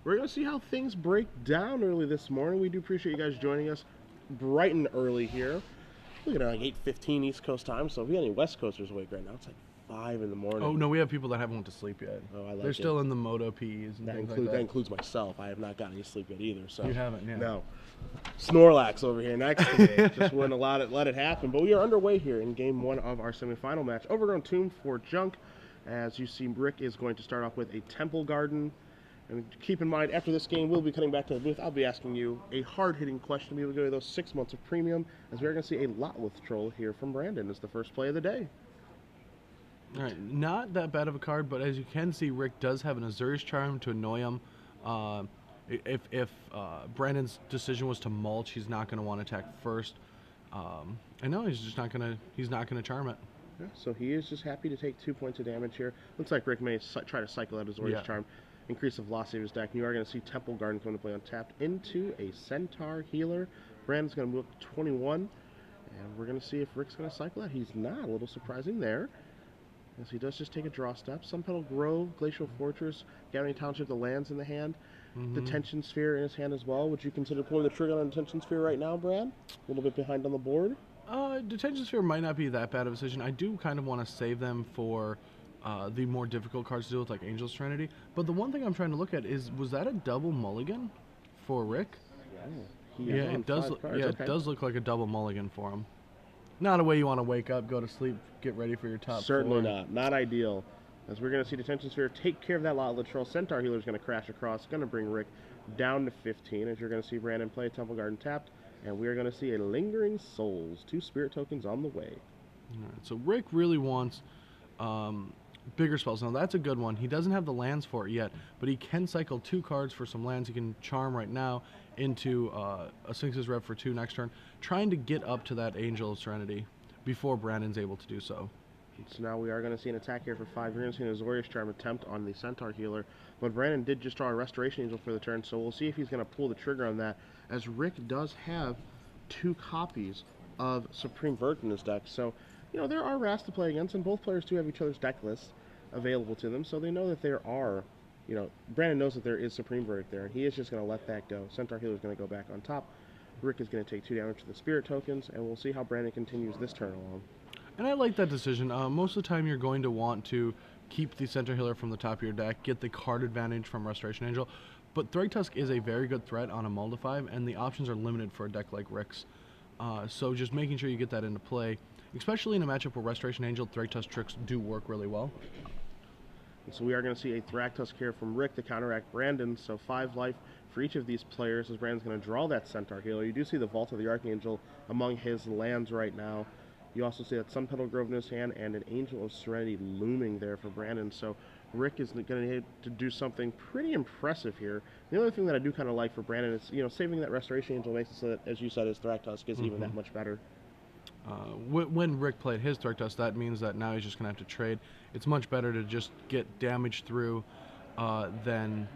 We're going to see how things break down early this morning. We do appreciate you guys joining us bright and early here. Look at it, like 8:15 East Coast time. So if we got any West Coasters awake right now, it's like 5 in the morning. Oh no, we have people that haven't went to sleep yet. Oh, I like They're it. still in the Moto P's and things like that. That includes myself. I have not gotten any sleep yet either. So You haven't, yeah. No. Snorlax over here next to me. Just wouldn't let it happen. But we are underway here in game one of our semifinal match. Overgrown Tomb for Junk. As you see, Rick is going to start off with a Temple Garden. And keep in mind, after this game, we'll be coming back to the booth. I'll be asking you a hard-hitting question to be able to go to those 6 months of premium, as we're going to see a lot with Troll here from Brandon as the first play of the day. All right, not that bad of a card, but as you can see, Rick does have an Azurius Charm to annoy him. If Brandon's decision was to mulch, he's not going to want to attack first. I know he's just not going to charm it. Yeah, so he is just happy to take 2 points of damage here. Looks like Rick may try to cycle out his Azurius Charm. Increase the velocity of his deck. You are going to see Temple Garden come to play untapped into a Centaur Healer. Brandon's going to move up to 21. And we're going to see if Rick's going to cycle that. He's not. A little surprising there. As he does just take a draw step. Sunpetal Grove, Glacial Fortress, Gathering Township, the lands in the hand. Detention Sphere in his hand as well. Would you consider pulling the trigger on Detention Sphere right now, Brad? A little bit behind on the board? Detention Sphere might not be that bad of a decision. I do kind of want to save them for the more difficult cards to deal with, like Angel's Trinity. But the one thing I'm trying to look at is, was that a double mulligan for Rick? Yeah, it does. It does look like a double mulligan for him. Not a way you want to wake up, go to sleep, get ready for your top Certainly four. not. Not ideal. As we're going to see Detention Sphere take care of that lot. Latrell Centaur Healer is going to crash across. Going to bring Rick down to 15. As you're going to see Brandon play Temple Garden tapped. And we are going to see a Lingering Souls. 2 spirit tokens on the way. All right, so Rick really wants bigger spells. Now that's a good one. He doesn't have the lands for it yet, but he can cycle 2 cards for some lands. He can charm right now into a Sphinx's Rev for 2 next turn, trying to get up to that Angel of Serenity before Brandon's able to do so. So now we are going to see an attack here for 5. You're going to see an Azorius Charm attempt on the Centaur Healer, but Brandon did just draw a Restoration Angel for the turn, so we'll see if he's going to pull the trigger on that, as Rick does have 2 copies of Supreme Verdict in his deck. So, you know, there are Wraths to play against, and both players do have each other's deck lists available to them, so they know that there are, you know, Brandon knows that there is Supreme Verdict there, and he is just going to let that go. Centaur Healer is going to go back on top. Rick is going to take 2 damage to the Spirit tokens, and we'll see how Brandon continues this turn along. And I like that decision. Most of the time you're going to want to keep the Centaur Healer from the top of your deck, get the card advantage from Restoration Angel, but Thragtusk is a very good threat on a mull to 5, and the options are limited for a deck like Rick's. So just making sure you get that into play, especially in a matchup where Restoration Angel, Thragtusk tricks do work really well. And so we are going to see a Thragtusk here from Rick to counteract Brandon, so 5 life for each of these players as Brandon's going to draw that Centaur Healer. You do see the Vault of the Archangel among his lands right now. You also see that Sunpetal Grove in his hand and an Angel of Serenity looming there for Brandon. So Rick is going to need to do something pretty impressive here. The other thing that I do kind of like for Brandon is, you know, saving that Restoration Angel makes it so that, as you said, his Thragtusk is even that much better. When Rick played his Thragtusk, that means that now he's just going to have to trade. It's much better to just get damage through than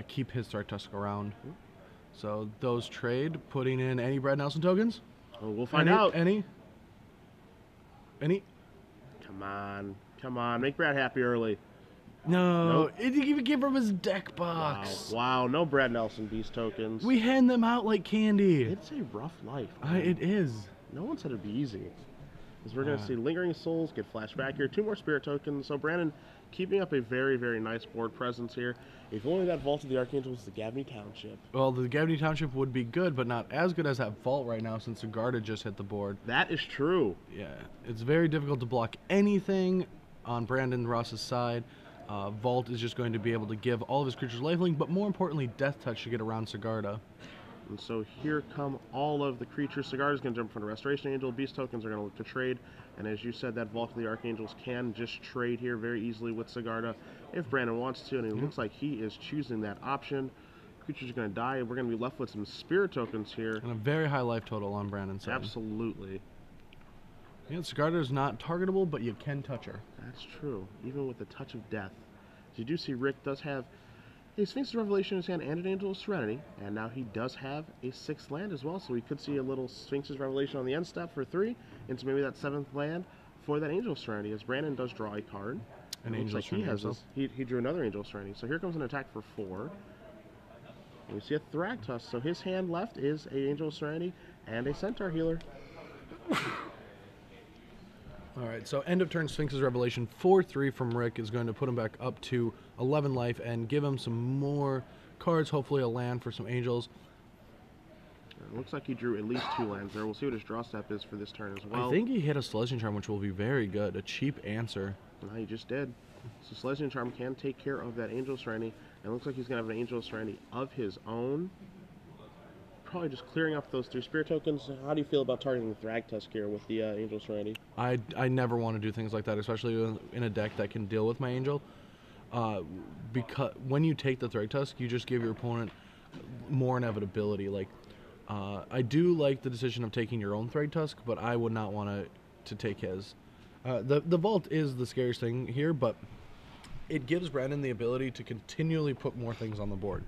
keep his Thragtusk around. So those trade, putting in any Brad Nelson tokens? Well, we'll find out. Any? Come on, make Brad happy early. No, Nope. it didn't even give him his deck box. Wow, no Brad Nelson Beast tokens. We hand them out like candy. It's a rough life. It is. No one said it'd be easy. Because we're going to see Lingering Souls get flashed back here. 2 more Spirit tokens. So Brandon keeping up a very, very nice board presence here. If only that Vault of the Archangel was the Gabney Township. Well, the Gabney Township would be good, but not as good as that Vault right now since Sigarda just hit the board. That is true. Yeah, it's very difficult to block anything on Brandon Ross's side. Vault is just going to be able to give all of his creatures lifelink, but more importantly, Death Touch to get around Sigarda. And so here come all of the creatures. Cigar is going to jump from the Restoration Angel. Beast tokens are going to look to trade. And as you said, that Vault of the Archangels can just trade here very easily with Sigarda if Brandon wants to. And it looks like he is choosing that option. Creatures are going to die, and we're going to be left with some Spirit tokens here. And a very high life total on Brandon's side. Absolutely. Yeah, Sigarda is not targetable, but you can touch her. That's true, even with the touch of death. As you do see, Rick does have a Sphinx's Revelation in his hand and an Angel of Serenity, and now he does have a 6th land as well, so we could see a little Sphinx's Revelation on the end step for 3, into maybe that 7th land for that Angel of Serenity, as Brandon does draw a card. An Looks Angel like he Serenity has himself. this. He drew another Angel Serenity. So here comes an attack for 4. And we see a Thragtusk. So his hand left is a Angel Serenity and a Centaur Healer. All right, so end of turn Sphinx's Revelation 4-3 from Rick is going to put him back up to 11 life and give him some more cards, hopefully a land for some Angels. It looks like he drew at least 2 lands there. We'll see what his draw step is for this turn as well. I think he hit a Celestial Charm, which will be very good. A cheap answer. No, he just did. So Celestial Charm can take care of that Angel Serenity. And it looks like he's going to have an Angel Serenity of his own. Probably just clearing up those 3 Spirit Tokens. How do you feel about targeting the Thragtusk here with the Angel Serenity? I never want to do things like that, especially in a deck that can deal with my Angel. Because when you take the Thragtusk, you just give your opponent more inevitability. Like, I do like the decision of taking your own Thragtusk, but I would not want to take his. The Vault is the scariest thing here, but it gives Brandon the ability to continually put more things on the board.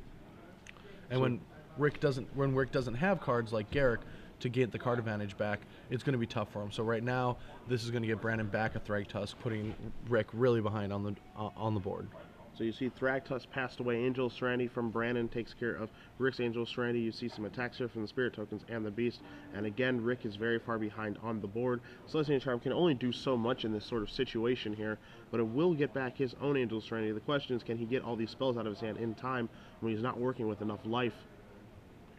And when Rick doesn't have cards like Garrick to get the card advantage back, it's going to be tough for him. So right now, this is going to get Brandon back a Thragtusk, putting Rick really behind on the board. So you see Thragtusk passed away. Angel Serenity from Brandon takes care of Rick's Angel Serenity. You see some attacks here from the Spirit Tokens and the Beast. And again, Rick is very far behind on the board. Celestial Charm can only do so much in this sort of situation here, but it will get back his own Angel Serenity. The question is, can he get all these spells out of his hand in time when he's not working with enough life?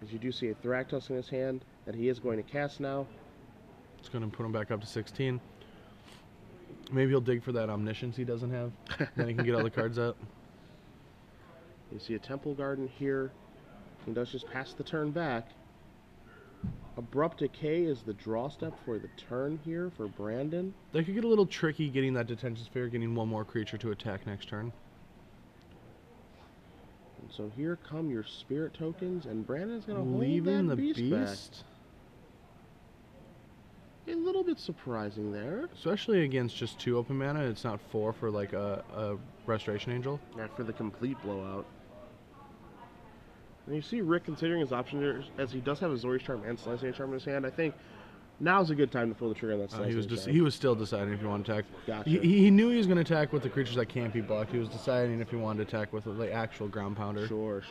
As you do see a Thragtusk in his hand that he is going to cast now. It's going to put him back up to 16. Maybe he'll dig for that Omniscience he doesn't have. Then he can get all the cards out. You see a Temple Garden here. He does just pass the turn back. Abrupt Decay is the draw step for the turn here for Brandon. They could get a little tricky getting that Detention Sphere, getting one more creature to attack next turn. And so here come your Spirit Tokens, and Brandon's going to hold leaving that the beast back. A little bit surprising there. Especially against just 2 open mana. It's not 4 for like a Restoration Angel. Yeah, for the complete blowout. And you see Rick considering his options here, as he does have a Zori's Charm and Celestial Charm in his hand. I think now's a good time to pull the trigger on that Celestial Charm. He was still deciding if he wanted to attack. Gotcha. He knew he was going to attack with the creatures that can't be blocked. He was deciding if he wanted to attack with the actual Ground Pounder. Sure.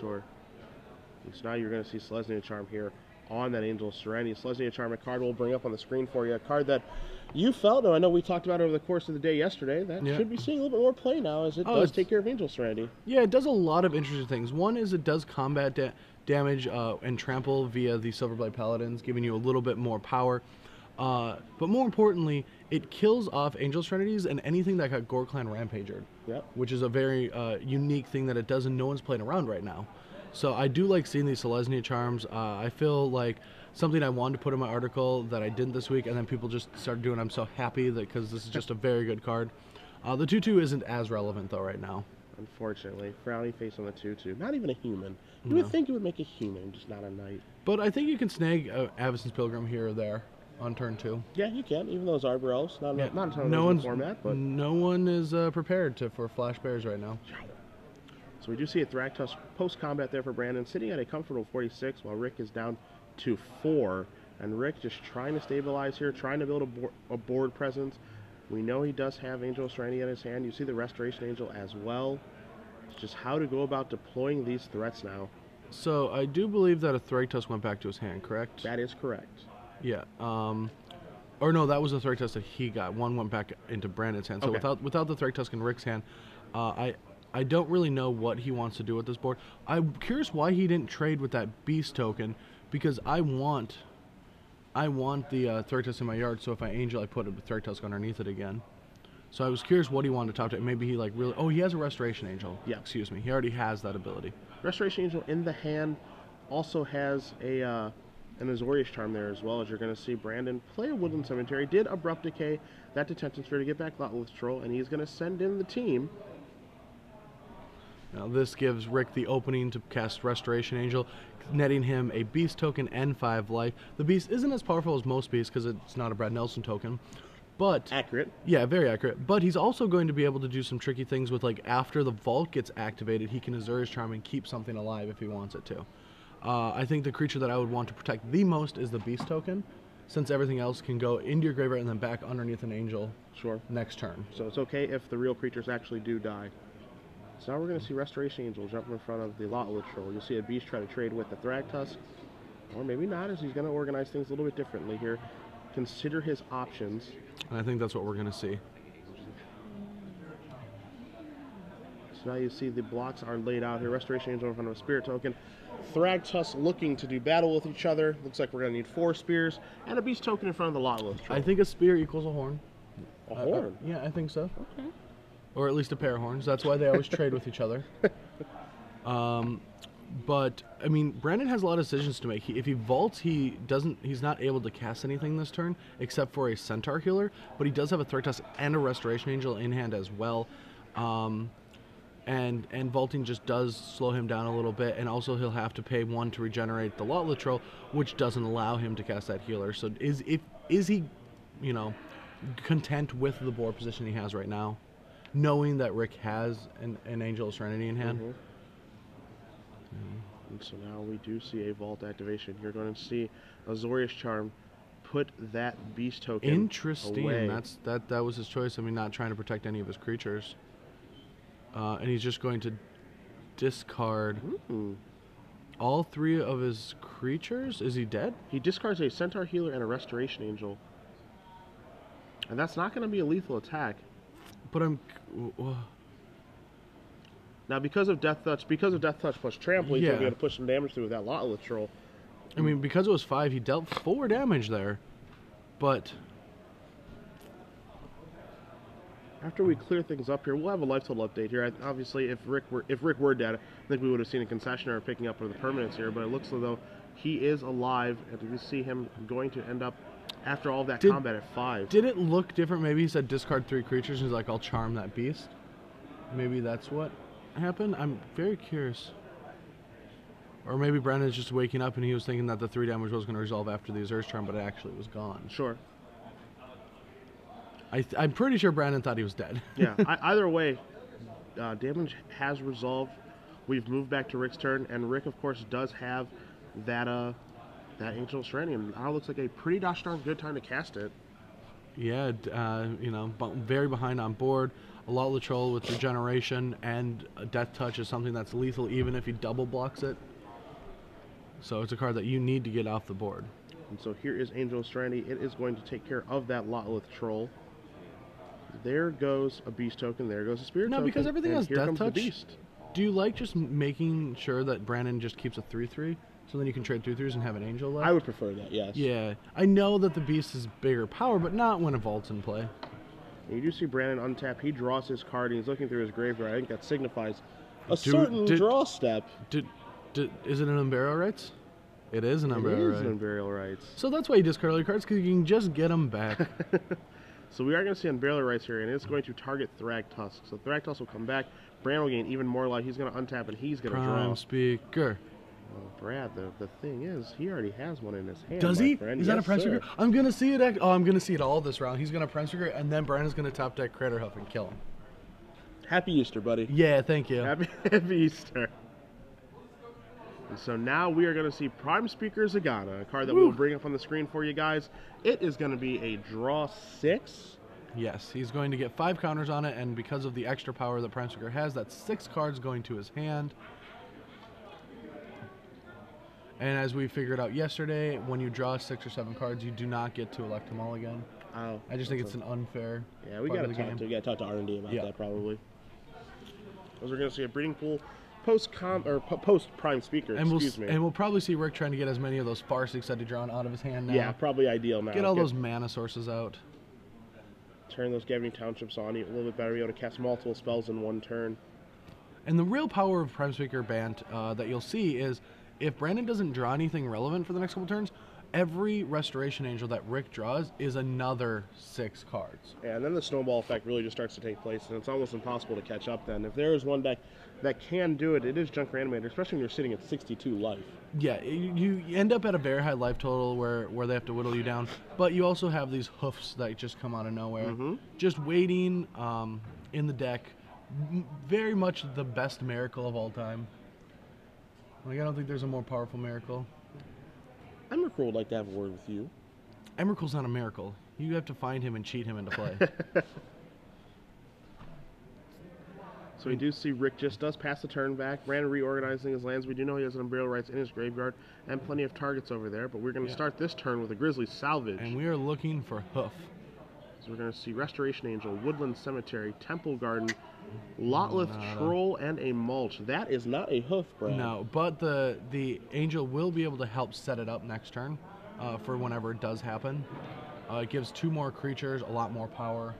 And so now you're going to see Celestial Charm here on that Angel Serenity. Celestial Charm, a card we'll bring up on the screen for you. A card that you felt, I know we talked about over the course of the day yesterday, that should be seeing a little bit more play now as it does take care of Angel Serenity. Yeah, it does a lot of interesting things. One is it does combat damage and trample via the Silverblade Paladins, giving you a little bit more power. But more importantly, it kills off Angel Serenities and anything that got Gore Clan Rampagered. Yep. Which is a very unique thing that it does and no one's playing around right now. So I do like seeing these Selesnya Charms. I feel like something I wanted to put in my article that I didn't this week, and then people just started doing. I'm so happy that because this is just a very good card. The 2/2 isn't as relevant though right now. Unfortunately, frowny face on the 2/2. Not even a human. You would think it would make a human, just not a knight. But I think you can snag Avacyn's Pilgrim here or there on turn 2. Yeah, you can. Even those Arbor Elves, not a ton of no those in the format, but no one is prepared for Flash Bears right now. So we do see a Thragtusk post-combat there for Brandon, sitting at a comfortable 46, while Rick is down to 4. And Rick just trying to stabilize here, trying to build a board presence. We know he does have Angel Serenity in his hand. You see the Restoration Angel as well. It's just how to go about deploying these threats now. So I do believe that a Thragtusk went back to his hand, correct? That is correct. Yeah. Or no, that was the Thragtusk that he got. One went back into Brandon's hand. So without the Thragtusk in Rick's hand, I don't really know what he wants to do with this board. I'm curious why he didn't trade with that Beast token, because I want the Thragtusk in my yard, so if I Angel, I put a Thragtusk underneath it again. So I was curious what he wanted to top to. Maybe he like really... Oh, he has a Restoration Angel. Yeah. Excuse me. He already has that ability. Restoration Angel in the hand also has an Azorius Charm there as well, as you're going to see Brandon play a Woodland Cemetery. Did Abrupt Decay that Detention Sphere to get back Lotless Troll, and he's going to send in the team. Now this gives Rick the opening to cast Restoration Angel, netting him a Beast token and 5 life. The Beast isn't as powerful as most Beasts because it's not a Brad Nelson token, but... Accurate. Yeah, very accurate. But he's also going to be able to do some tricky things with, like, after the Vault gets activated, he can Azorius Charm and keep something alive if he wants it to. I think the creature that I would want to protect the most is the Beast token, since everything else can go into your graveyard and then back underneath an angel Sure. next turn. So it's okay if the real creatures actually do die. So now we're going to see Restoration Angel jump in front of the Lotla Troll. You'll see a Beast try to trade with the Thragtusk. Or maybe not, as he's going to organize things a little bit differently here. Consider his options. And I think that's what we're going to see. So now you see the blocks are laid out here. Restoration Angel in front of a Spirit Token. Thragtusk looking to do battle with each other. Looks like we're going to need 4 spears. And a Beast Token in front of the Lotla Troll. I think a spear equals a horn. A horn? Yeah, I think so. Okay. Or at least a pair of horns. That's why they always trade with each other. But I mean, Brandon has a lot of decisions to make. If he vaults, he's not able to cast anything this turn except for a Centaur Healer. But he does have a Thragtusk and a Restoration Angel in hand as well. And vaulting just does slow him down a little bit, and also he'll have to pay 1 to regenerate the Lotla Troll, which doesn't allow him to cast that healer. So is he, you know, content with the board position he has right now, knowing that Rick has an Angel of Serenity in hand? And so now we do see a vault activation. You're going to see Azorius Charm put that Beast Token Interesting. away. That was his choice. I mean, not trying to protect any of his creatures. And he's just going to discard all 3 of his creatures. Is he dead? He discards a Centaur Healer and a Restoration Angel. And that's not going to be a lethal attack. But Now, because of Death Touch plus Trample, he's going to be able to push some damage through with that Lotla Troll. I mean, because it was 5, he dealt 4 damage there. But after we clear things up here, we'll have a life total update here. Obviously, if Rick were dead, I think we would have seen a concessionaire picking up for the permanents here. But it looks as though he is alive, and you see him going to end up after all of that combat at 5. Did it look different? Maybe he said discard 3 creatures, and he's like, I'll charm that beast. Maybe that's what happened. I'm very curious. Or maybe Brandon's just waking up and he was thinking that the 3 damage was going to resolve after the Azur's charm, but it actually was gone. Sure. I'm pretty sure Brandon thought he was dead. Yeah. Either way, damage has resolved. We've moved back to Rick's turn, and Rick, of course, does have that Angel of Serenity. And now looks like a pretty gosh darn good time to cast it. Yeah, you know, very behind on board. A Lotla Troll with regeneration and a Death Touch is something that's lethal even if he double blocks it. So it's a card that you need to get off the board. And so here is Angel of Serenity. It is going to take care of that Lotla Troll. There goes a Beast Token. There goes a Spirit Token. No, because everything has Death Touch. Beast. Do you like just making sure that Brandon just keeps a 3/3? So then you can trade 3/3s and have an Angel left? I would prefer that, yes. Yeah. I know that the Beast is bigger power, but not when a Vault's in play. And you do see Brandon untap. He draws his card, and he's looking through his graveyard. I think that signifies a certain draw step. Is it an Unburial Rites? It is an Unburial Rites. It is an Unburial Rites. So that's why you discard your cards, because you can just get them back. So we are going to see Unburial Rites here, and it's going to target Thragtusk. So Thragtusk will come back. Brandon will gain even more life. He's going to untap, and he's going to draw. Prime Speaker. Well, Brad, the thing is, he already has one in his hand. Does he? Friend. Is that a Prime sir. Speaker? I'm going to see it. I'm going to see it all this round. He's going to Prime Speaker, and then Brandon's going to top deck Craterhoof and kill him. Happy Easter, buddy. Yeah, thank you. Happy Easter. And so now we are going to see Prime Speaker Zagana, a card that we'll bring up on the screen for you guys. It is going to be a draw 6. Yes, he's going to get 5 counters on it, and because of the extra power that Prime Speaker has, that's 6 cards going to his hand. And as we figured out yesterday, when you draw 6 or 7 cards, you do not get to elect them all again. Oh, I just think it's an unfair. Yeah, we got to talk to R&D about that probably. Because we're going to see a breeding pool post Prime Speaker. And we'll probably see Rick trying to get as many of those Farseeks that he drawn out of his hand now. Yeah, probably ideal now. Get all those mana sources out. Turn those Gathering Townships on, a little bit better, be able to cast multiple spells in one turn. And the real power of Prime Speaker Bant that you'll see is if Brandon doesn't draw anything relevant for the next couple turns, every Restoration Angel that Rick draws is another 6 cards. Yeah, and then the snowball effect really just starts to take place, and it's almost impossible to catch up then. If there is one deck that can do it, it is Junk Reanimator, especially when you're sitting at 62 life. Yeah, you end up at a very high life total where they have to whittle you down, but you also have these hoofs that just come out of nowhere. Just waiting in the deck. Very much the best miracle of all time. Like, I don't think there's a more powerful miracle. Emrakul would like to have a word with you. Emrakul's not a miracle. You have to find him and cheat him into play. So we do see Rick just does pass the turn back. Brandon reorganizing his lands. We do know he has an Unburial Rights in his graveyard and plenty of targets over there. But we're going to start this turn with a Grizzly Salvage. And we are looking for hoof. So we're going to see Restoration Angel, Woodland Cemetery, Temple Garden, Lotleth Troll, and a Mulch. That is not a hoof, Brad. No, but the Angel will be able to help set it up next turn for whenever it does happen. It gives 2 more creatures, a lot more power,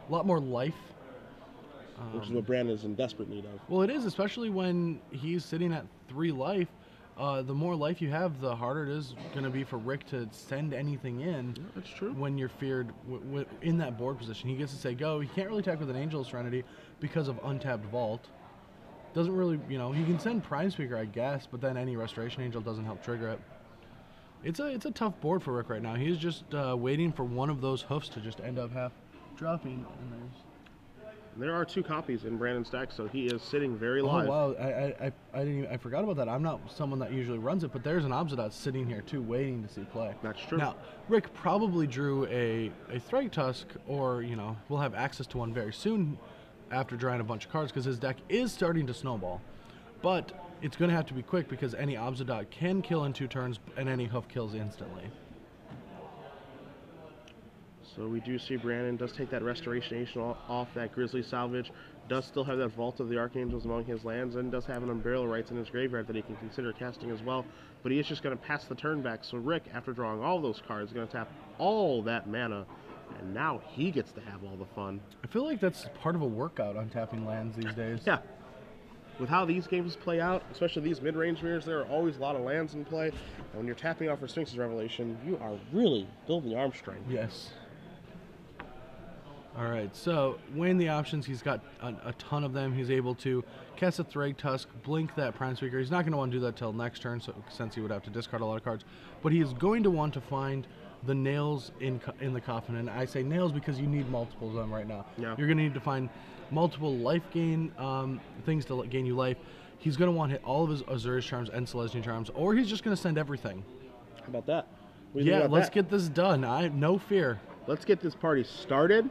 a lot more life. Which is what Brandon is in desperate need of. Well, it is, especially when he's sitting at 3 life. The more life you have, the harder it is going to be for Rick to send anything in. Yeah, that's true. When you're feared in that board position. He gets to say go. He can't really attack with an Angel Serenity because of untapped Vault. Doesn't really, you know, he can send Prime Speaker, I guess, but then any Restoration Angel doesn't help trigger it. It's a tough board for Rick right now. He's just waiting for one of those hoofs to just end up half dropping. And there are 2 copies in Brandon's deck, so he is sitting very live. Oh wow, I forgot about that. I'm not someone that usually runs it, but there's an Obsidian sitting here too, waiting to see play. That's true. Now, Rick probably drew a Thrag Tusk, or you know, we'll have access to one very soon after drawing a bunch of cards because his deck is starting to snowball. But it's going to have to be quick because any Obsidian can kill in 2 turns, and any hoof kills instantly. So we do see Brandon does take that Restoration Angel off that Grizzly Salvage, does still have that Vault of the Archangels among his lands, and does have an Unburial Rights in his graveyard that he can consider casting as well. But he is just going to pass the turn back. So Rick, after drawing all those cards, is going to tap all that mana, and now he gets to have all the fun. I feel like that's part of a workout on tapping lands these days. Yeah. With how these games play out, especially these mid-range mirrors, there are always a lot of lands in play. And when you're tapping off for Sphinx's Revelation, you are really building arm strength. Yes. All right, so weighing the options, he's got a ton of them. He's able to cast a Thrag Tusk, blink that Prime Speaker. He's not going to want to do that till next turn, so since he would have to discard a lot of cards. But he is going to want to find the nails in the coffin, and I say nails because you need multiples of them right now. Yeah. You're going to need to find multiple life gain things to gain you life. He's going to want to hit all of his Azura's Charms and Celestial Charms, or he's just going to send everything. How about that? Yeah, let's get this done. No fear. Let's get this party started.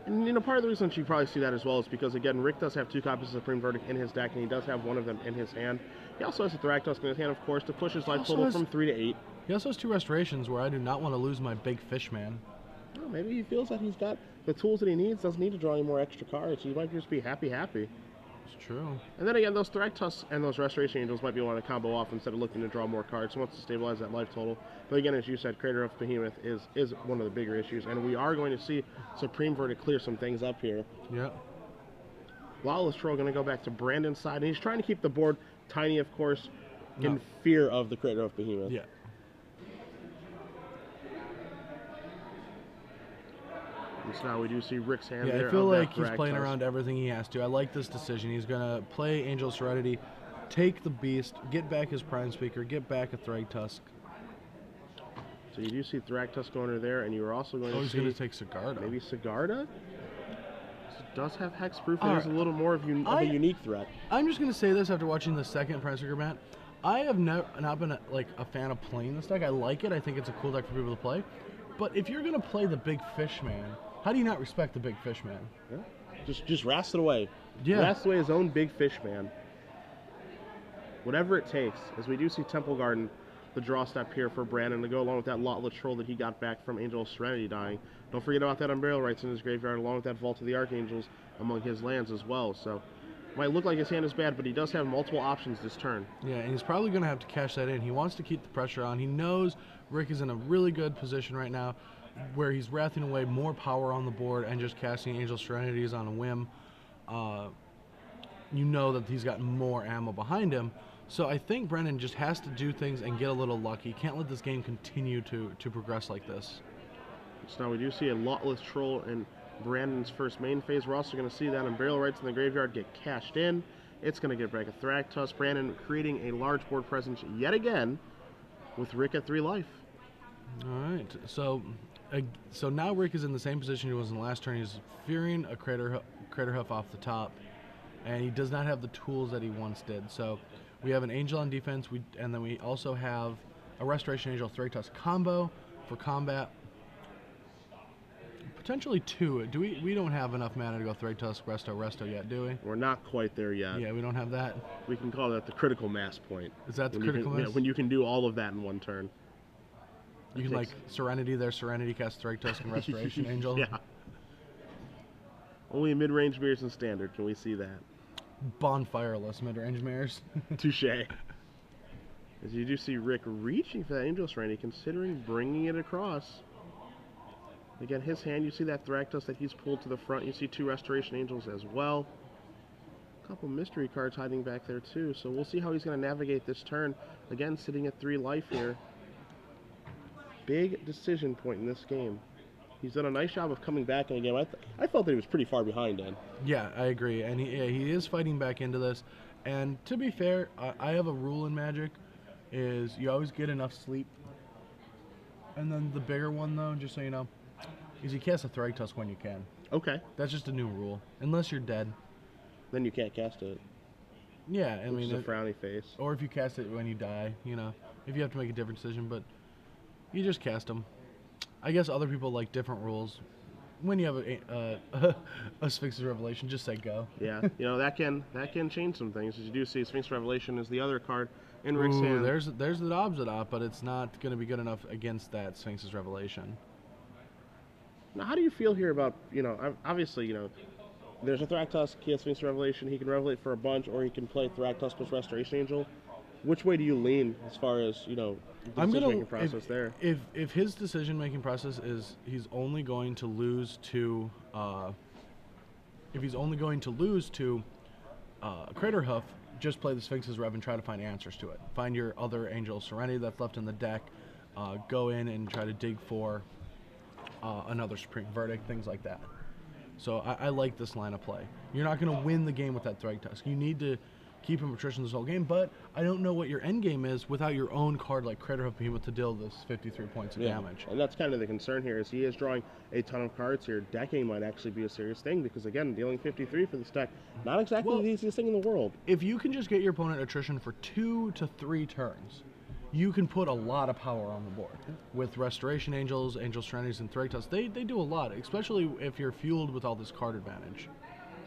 And, you know, part of the reason you probably see that as well is because, again, Rick does have 2 copies of Supreme Verdict in his deck, and he does have one of them in his hand. He also has a Thrag Tusk in his hand, of course, to push his life total from 3 to 8. He also has 2 restorations where I do not want to lose my big fish man. Well, maybe he feels that he's got the tools that he needs, doesn't need to draw any more extra cards. He might just be happy. It's true. And then again, those Thrag Tusks and those Restoration Angels might be wanting to combo off instead of looking to draw more cards. He wants to stabilize that life total. But again, as you said, Crater of Behemoth is one of the bigger issues, and we are going to see Supreme Verdict clear some things up here. Yeah. Lawless Troll going to go back to Brandon's side, and he's trying to keep the board tiny, of course, in fear of the Crater of Behemoth. Yeah. So now we do see Rick's hand there. Yeah, I feel like he's playing around everything he has to. I like this decision. He's going to play Angel Serenity, take the Beast, get back his Prime Speaker, get back a Thrag Tusk. So you do see Thrag Tusk owner there, and you are also going to see... he's going to take Sigarda. Maybe Sigarda? It does have Hexproof. It is a little more of a unique threat. I'm just going to say this after watching the second Prime Speaker match. I have not been a fan of playing this deck. I like it. I think it's a cool deck for people to play. But if you're going to play the Big Fish Man, how do you not respect the Big Fish Man? Yeah. Just rast it away. Yeah. Rast away his own Big Fish Man. Whatever it takes. As we do see Temple Garden, the draw step here for Brandon to go along with that Lotless Troll that he got back from Angel of Serenity dying. Don't forget about that Unburial Rights in his graveyard along with that Vault of the Archangels among his lands as well. So might look like his hand is bad, but he does have multiple options this turn. Yeah, and he's probably going to have to cash that in. He wants to keep the pressure on. He knows Rick is in a really good position right now where he's wrathing away more power on the board and just casting Angel Serenities on a whim. You know that he's got more ammo behind him. So I think Brendan just has to do things and get a little lucky. He can't let this game continue to progress like this. So now we do see a Lotless Troll in Brandon's first main phase. We're also going to see that Unburial Rights in the graveyard get cashed in. It's going to get back a Thrag Tusk. Brandon creating a large board presence yet again with Rick at 3 life. All right, so now Rick is in the same position he was in the last turn. He's fearing a Crater Hoof off the top, and he does not have the tools that he once did. So we have an Angel on defense, and then we also have a Restoration Angel Thrag Tusk combo. For combat, potentially 2. We don't have enough mana to go Thragtusk, Resto yet, do we? We're not quite there yet. Yeah, we don't have that. We can call that the critical mass point. Is that the When critical mass? Yeah, when you can do all of that in one turn. You can like Serenity there, Serenity cast Thragtusk and Restoration Angel. Yeah. Only mid-range mirrors in standard can we see that. Bonfireless mid-range mirrors. Touche. As you do see Rick reaching for that Angel Serenity, considering bringing it across. Again, his hand, you see that Thragtusk that he's pulled to the front. You see 2 Restoration Angels as well. A couple mystery cards hiding back there too. So we'll see how he's going to navigate this turn. Again, sitting at 3 life here. Big decision point in this game. He's done a nice job of coming back in the game. I felt that he was pretty far behind then. Yeah, I agree. And he is fighting back into this. And to be fair, I have a rule in Magic, is you always get enough sleep. And then the bigger one, though, just so you know, is you cast a Thragtusk when you can. Okay. That's just a new rule. Unless you're dead. Then you can't cast it. Yeah, I mean... It's a frowny face. Or if you cast it when you die, you know. If you have to make a different decision, but you just cast them. I guess other people like different rules. When you have a Sphinx's Revelation, just say go. Yeah, you know, that can change some things. As you do see, Sphinx Revelation is the other card in Rick's hand. There's the Obsidian, but it's not going to be good enough against that Sphinx's Revelation. Now, how do you feel here about, you know, obviously, you know, there's a Thragtusk, he has Sphinx Revelation, he can Revelate for a bunch, or he can play Thragtusk plus Restoration Angel. Which way do you lean as far as, you know, the decision-making process there? If his decision-making process is he's only going to lose to Craterhoof, just play the Sphinx's Rev and try to find answers to it. Find your other Angel Serenity that's left in the deck, go in and try to dig for another Supreme Verdict, things like that. So I like this line of play. You're not going to win the game with that Thragtusk. You need to keep him attrition this whole game, but I don't know what your end game is without your own card like Craterhoof Behemoth to deal this 53 points of damage. And that's kind of the concern here, is he is drawing a ton of cards here. Decking might actually be a serious thing, because again, dealing 53 for this deck, not exactly the easiest thing in the world. If you can just get your opponent attrition for 2 to 3 turns, you can put a lot of power on the board. With Restoration Angels, Angel Serenities, and Thragtusk, they do a lot, especially if you're fueled with all this card advantage.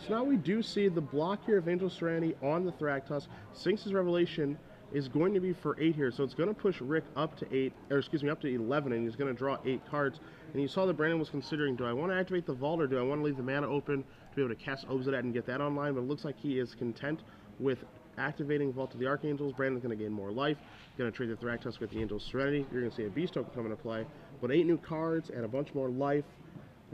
So now we do see the block here of Angel Serenity on the Thragtusk. Sphinx's Revelation is going to be for 8 here, so it's going to push Rick up to 8, or excuse me, up to 11, and he's going to draw 8 cards. And you saw that Brandon was considering, do I want to activate the Vault, or do I want to leave the mana open to be able to cast Obsidian and get that online? But it looks like he is content with activating Vault of the Archangels. Brandon's going to gain more life. Going to trade the Thragtusk with the Angel Serenity. You're going to see a Beast Token come into play. But 8 new cards and a bunch more life.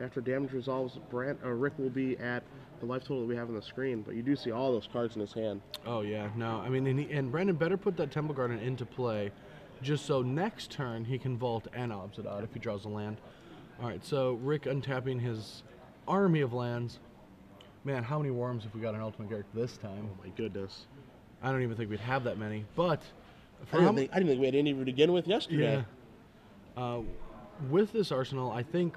After damage resolves, Rick will be at the life total that we have on the screen, but you do see all those cards in his hand. Oh yeah, no, I mean, and Brandon better put that Temple Garden into play, just so next turn he can Vault and Obsidian if he draws a land. All right, so Rick untapping his army of lands. Man, how many worms have we got an Ultimate Garrick this time? Oh my goodness. I don't even think we'd have that many, but... I didn't think we had any to begin with yesterday. Yeah. With this arsenal, I think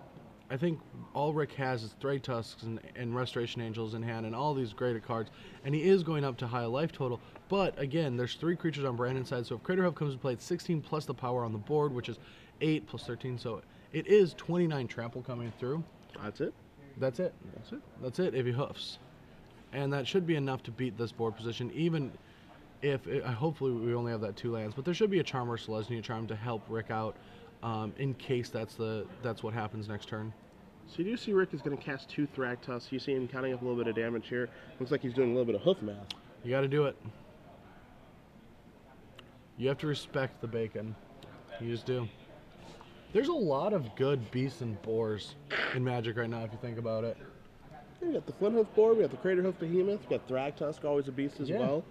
all Rick has is Thragtusks and Restoration Angels in hand and all these great cards, and he is going up to high life total. But again, there's 3 creatures on Brandon's side, so if Craterhoof comes to play, it's 16 plus the power on the board, which is 8 plus 13, so it is 29 trample coming through. That's it? That's it. That's it? That's it if he hoofs. And that should be enough to beat this board position, even if, hopefully we only have that 2 lands, but there should be a Charm or Selesnya Charm to help Rick out in case that's what happens next turn. So you do see Rick is going to cast 2 Thragtusks. You see him counting up a little bit of damage here. Looks like he's doing a little bit of hoof math. You got to do it. You have to respect the bacon. You just do. There's a lot of good beasts and boars in Magic right now, if you think about it. Yeah, we got the Flinthoof board, we got the Craterhoof Behemoth, we got Thragtusk, always a beast as well.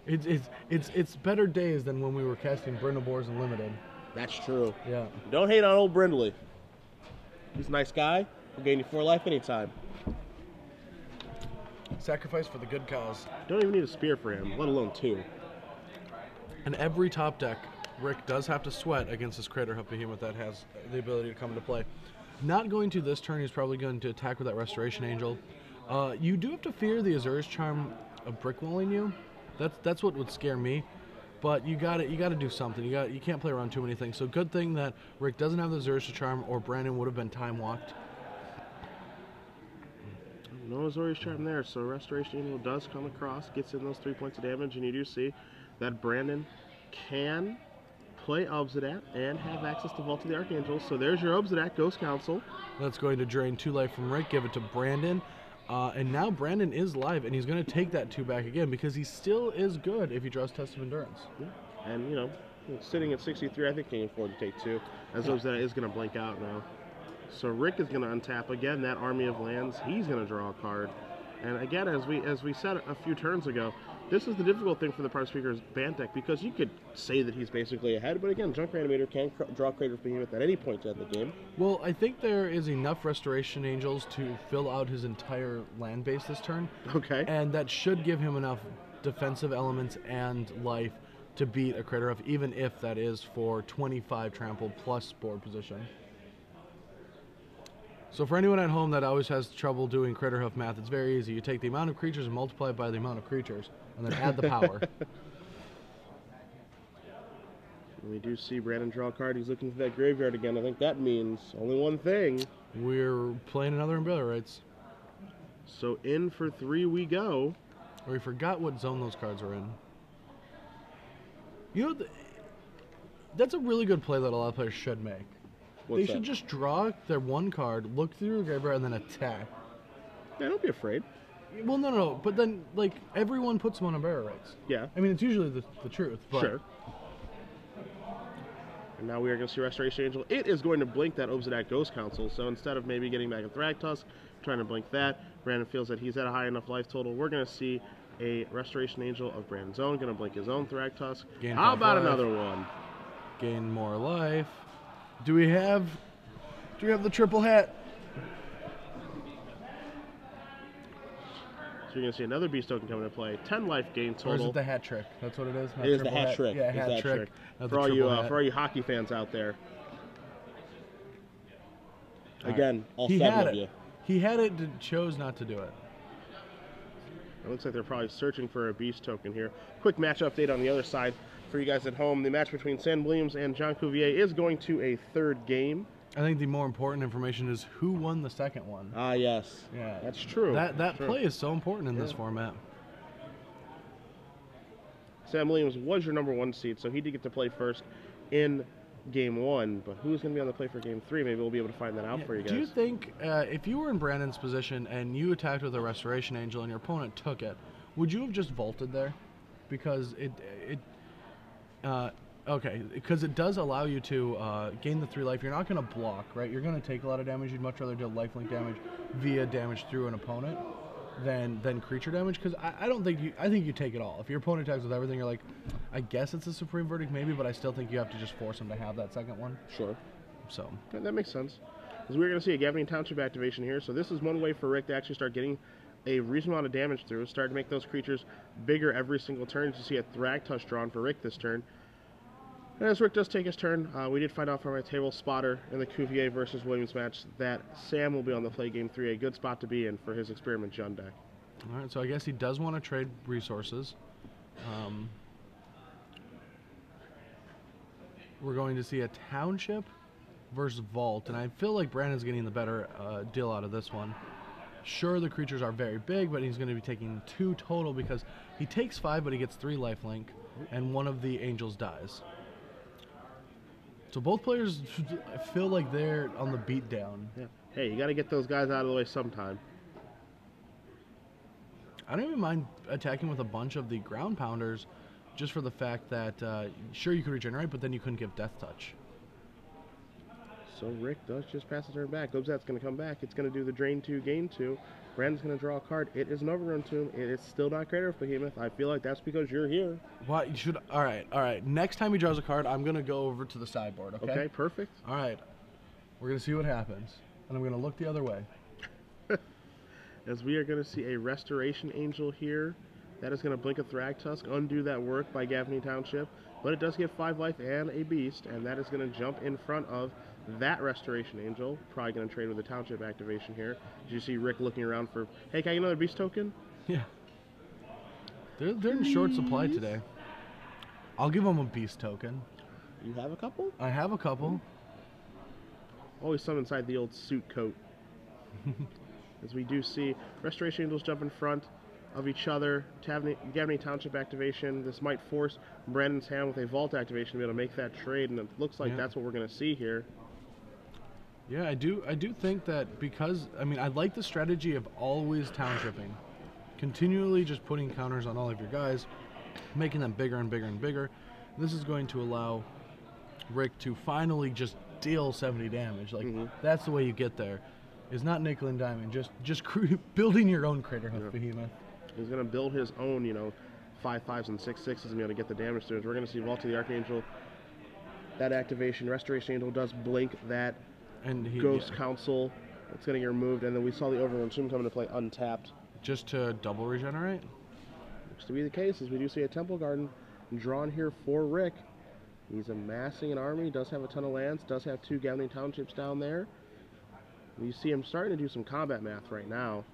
It's better days than when we were casting Brindleboars and Limited. That's true. Yeah. Don't hate on old Brindley. He's a nice guy. He'll gain you 4 life anytime. Sacrifice for the good cause. Don't even need a spear for him, let alone 2. And every top deck, Rick does have to sweat against this Craterhoof Behemoth that has the ability to come into play. Not going to this turn, he's probably going to attack with that Restoration Angel. You do have to fear the Azura's Charm of brickwalling you. That's what would scare me. But you got to do something. You can't play around too many things. So good thing that Rick doesn't have the Azorius to Charm, or Brandon would have been time walked. No Azorius Charm there, so Restoration Angel does come across, gets in those 3 points of damage, and you do see that Brandon can play Obsidat and have access to Vault of the Archangel. So there's your Obsidat, Ghost Council. That's going to drain 2 life from Rick, give it to Brandon. And now Brandon is live, and he's going to take that 2 back again because he still is good if he draws Test of Endurance. Yeah. And, you know, sitting at 63, I think he can afford to take 2, as Obsidat is going to blink out now. So Rick is going to untap again that Army of Lands. He's going to draw a card. And again, as we said a few turns ago, this is the difficult thing for the Part Speaker's Bant deck, because you could say that he's basically ahead, but again, Junk Reanimator can draw Crater's Behemoth at any point in the game. Well, I think there is enough Restoration Angels to fill out his entire land base this turn. Okay. And that should give him enough defensive elements and life to beat a Crater Hoof, even if that is for 25 trample plus board position. So for anyone at home that always has trouble doing Crater Hoof math, it's very easy. You take the amount of creatures and multiply it by the amount of creatures, and then add the power. We do see Brandon draw a card. He's looking for that graveyard again. I think that means only one thing. We're playing another Umbrella Rights. So in for 3 we go. We forgot what zone those cards are in. You know, that's a really good play that a lot of players should make. They should just draw their 1 card, look through the graveyard, and then attack. Yeah, don't be afraid. Well, no. But then, like, everyone puts them on Umbrella Rights. Yeah. I mean, it's usually the truth. But sure. And now we are going to see Restoration Angel. It is going to blink that Obsidat Ghost Council. So instead of maybe getting back a Thragtusk, trying to blink that, Brandon feels that he's at a high enough life total. We're going to see a Restoration Angel of Brandon's own. Going to blink his own Thragtusk. How about another one? Gain more life. Do we have the triple hat? So you're going to see another Beast Token come into play. 10 life gain total. Or is it the hat trick? That's what it is? It is the hat trick. Yeah, hat trick. For all you hockey fans out there. Again, all 7 of you. He had it, chose not to do it. It looks like they're probably searching for a Beast Token here. Quick match update on the other side for you guys at home. The match between Sam Williams and John Cuvier is going to a 3rd game. I think the more important information is who won the second one. Ah, yes. Yeah. That's true. That play is so important in this format. Sam Williams was your number 1 seed, so he did get to play first in Game 1. But who's going to be on the play for Game 3? Maybe we'll be able to find that out for you guys. Do you think if you were in Brandon's position and you attacked with a Restoration Angel and your opponent took it, would you have just vaulted there? Because okay, because it does allow you to gain the 3 life. You're not going to block, right? You're going to take a lot of damage. You'd much rather do lifelink damage via damage through an opponent than creature damage. Because I think you take it all. If your opponent attacks with everything, you're like, I guess it's a Supreme Verdict maybe, but I still think you have to just force them to have that second one. Sure. So that makes sense. Because we're going to see a Gavin Township activation here. So this is one way for Rick to actually start getting a reasonable amount of damage through. Start to make those creatures bigger every single turn. You see a Thragtusk drawn for Rick this turn. And as Rick does take his turn, we did find out from our table spotter in the Cuvier versus Williams match that Sam will be on the play Game 3, a good spot to be in for his Experiment Jund deck. All right, so I guess he does want to trade resources. We're going to see a Township versus Vault, and I feel like Brandon's getting the better deal out of this one. Sure, the creatures are very big, but he's going to be taking 2 total because he takes 5, but he gets 3 lifelink, and one of the angels dies. So both players feel like they're on the beat down. Yeah. Hey, you got to get those guys out of the way sometime. I don't even mind attacking with a bunch of the ground pounders just for the fact that, sure, you could regenerate, but then you couldn't give Death Touch. So Rick does just pass the turn back. Obsidat's going to come back. It's going to do the drain 2, gain 2. Brandon's going to draw a card. It is an Overgrown Tomb. It is still not Crater of Behemoth. I feel like that's because you're here. What? You should. All right. Next time he draws a card, I'm going to go over to the sideboard, okay? Okay, perfect. All right. We're going to see what happens. And I'm going to look the other way. As we are going to see a Restoration Angel here. That is going to blink a Thragtusk, undo that work by Gaffney Township. But it does get 5 life and a Beast, and that is going to jump in front of that Restoration Angel. Probably going to trade with the Township activation here. Did you see Rick looking around for, hey, can I get another Beast Token? Yeah. They're in short supply today. I'll give him a beast token. You have a couple? I have a couple. Always some inside the old suit coat. As we do see Restoration Angels jump in front of each other. Gavney Township activation. This might force Brandon's hand with a Vault activation to be able to make that trade, and it looks like that's what we're going to see here. Yeah, I do think that because, I mean, I like the strategy of always townshipping. Continually just putting counters on all of your guys, making them bigger and bigger and bigger. This is going to allow Rick to finally just deal 70 damage. Like, that's the way you get there. Is not nickel and diamond, just building your own Crater Hoof Behemoth. He's going to build his own, 5/5s and 6/6s and be able to get the damage to it. We're going to see Vault of the Archangel. That activation, Restoration Angel does blink that and Ghost Council. It's going to get removed, and then we saw the Overrun Tomb come into play untapped. Just to double regenerate? Looks to be the case, as we do see a Temple Garden drawn here for Rick. He's amassing an army, does have a ton of lands, does have 2 Gavney Townships down there. You see him starting to do some combat math right now.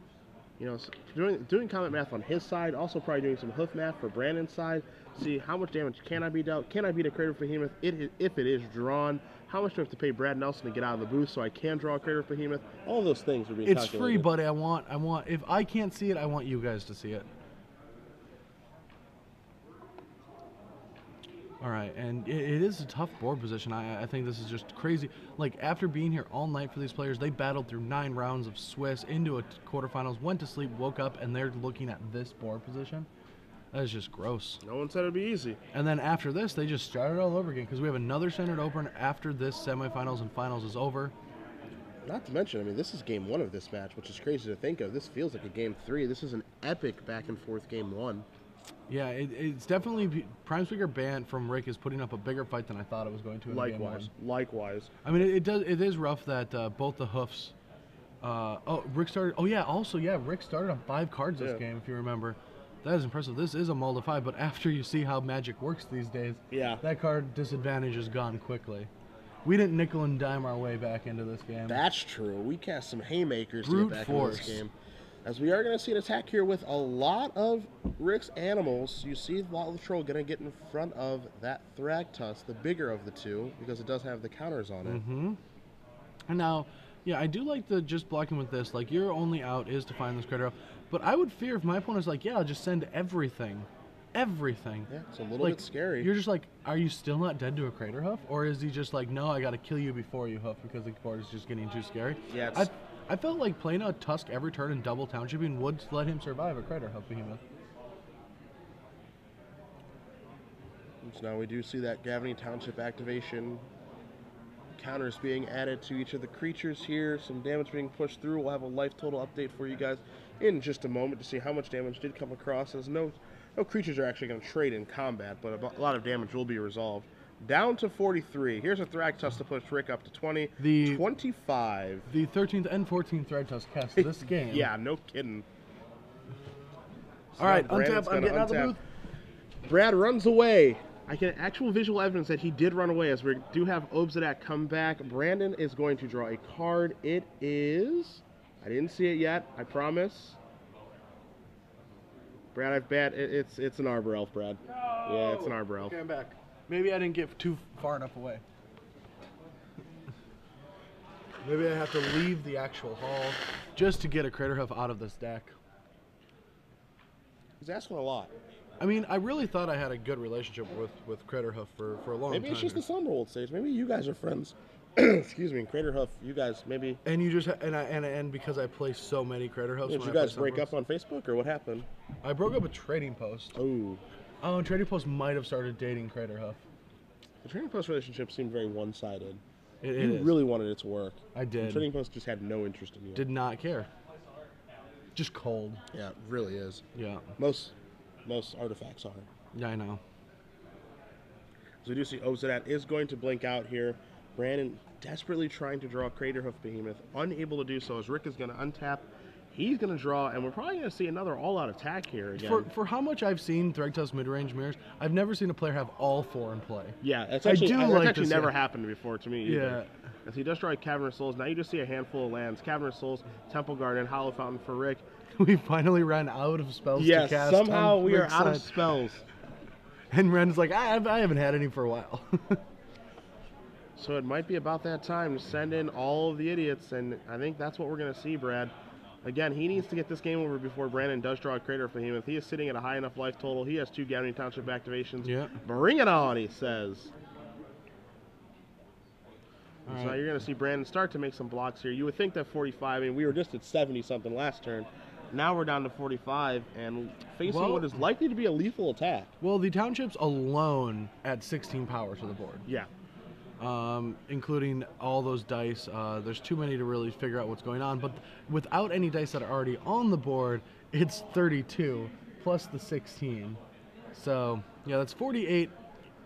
Doing combat math on his side, also probably doing some hoof math for Brandon's side. See how much damage can I be dealt? Can I beat a Crater Behemoth if it is drawn? How much do I have to pay Brad Nelson to get out of the booth so I can draw a Crater Behemoth? All of those things are being calculated. It's free, buddy. I want. If I can't see it, I want you guys to see it. All right, and it is a tough board position. I think this is just crazy. Like, after being here all night for these players, they battled through 9 rounds of Swiss into a quarterfinals, went to sleep, woke up, and they're looking at this board position. That is just gross. No one said it'd be easy. And then after this, they just started all over again because we have another Standard Open after this semifinals and finals is over. Not to mention, I mean, this is game 1 of this match, which is crazy to think of. This feels like a game 3. This is an epic back-and-forth game 1. Yeah, it's definitely Prime Speaker Bant from Rick is putting up a bigger fight than I thought it was going to. Likewise. I mean, it is rough that both the hoofs. Rick started. Oh yeah, also Rick started on 5 cards this game, if you remember. That is impressive. This is a mull to 5, but after you see how Magic works these days, that card disadvantage is gone quickly. We didn't nickel and dime our way back into this game. That's true. We cast some haymakers to get back into this game. As we are going to see an attack here with a lot of Rick's animals. You see the Troll going to get in front of that Thragtusk, the bigger of the two, because it does have the counters on it. And now, I do like the just blocking with this. Like, your only out is to find this Crater Hoof. But I would fear if my opponent's like, I'll just send everything. Everything. Yeah, it's a little bit scary. You're just like, are you still not dead to a Crater Hoof? Or is he just like, no, I got to kill you before you hoof because the board is just getting too scary? Yeah, I felt like playing a Tusk every turn and double townshipping would let him survive a Crater Hoof Behemoth. So now we do see that Gavney Township activation. Counters being added to each of the creatures here. Some damage being pushed through. We'll have a life total update for you guys in just a moment to see how much damage did come across. As no creatures are actually going to trade in combat, but a lot of damage will be resolved. Down to 43. Here's a Thragtusk to push Rick up to 20. 25. The 13th and 14th Thragtusk cast this game. Yeah, no kidding. So all right, untap. I'm getting out of the booth. Brad runs away. I get actual visual evidence that he did run away, as we do have Obsidian come back. Brandon is going to draw a card. It is... I didn't see it yet, I promise. Brad, I've bet it's an Arbor Elf, Brad. No! Yeah, it's an Arbor Elf. Okay, I'm back. Maybe I didn't get too far enough away. Maybe I have to leave the actual hall just to get a Crater Hoof out of this deck. He's asking a lot. I mean, I really thought I had a good relationship with Crater Hoof for a long time. Maybe it's just the Sunworld stage. Maybe you guys are friends. Excuse me, Crater Hoof. You guys maybe. And you just and because I play so many Crater Hoofs. Did you guys break up on Facebook or what happened? I broke up a Trading Post. Oh, and Trading Post might have started dating Crater Hoof. The Trading Post relationship seemed very one-sided. You really wanted it to work. I did. The Trading Post just had no interest in you. Did not care. Just cold. Yeah, it really is. Yeah. Most artifacts are. Yeah, I know. So we do see Obsidian is going to blink out here. Brandon desperately trying to draw Crater Hoof Behemoth, unable to do so as Rick is going to untap. He's going to draw, and we're probably going to see another all-out attack here again. For how much I've seen Thragtusk mid-range mirrors, I've never seen a player have all 4 in play. Yeah, that's actually never happened before to me either. Yeah. As he does draw Cavern of Souls, now you just see a handful of lands. Cavern of Souls, Temple Garden, Hollow Fountain for Rick. We finally ran out of spells to cast. Yes, somehow we are out of spells. And Ren's like, I haven't had any for a while. So it might be about that time to send in all of the idiots, and I think that's what we're going to see, Brad. Again, he needs to get this game over before Brandon does draw a Crater Behemoth. He is sitting at a high enough life total. He has 2 Gathering Township activations. Yeah. Bring it on, he says. So Right. now you're going to see Brandon start to make some blocks here. You would think that 45, I mean, we were just at 70-something last turn. Now we're down to 45 and facing what is likely to be a lethal attack. Well, the townships alone add 16 power to the board. Yeah. Including all those dice. There's too many to really figure out what's going on. But without any dice that are already on the board, it's 32 plus the 16. So, yeah, that's 48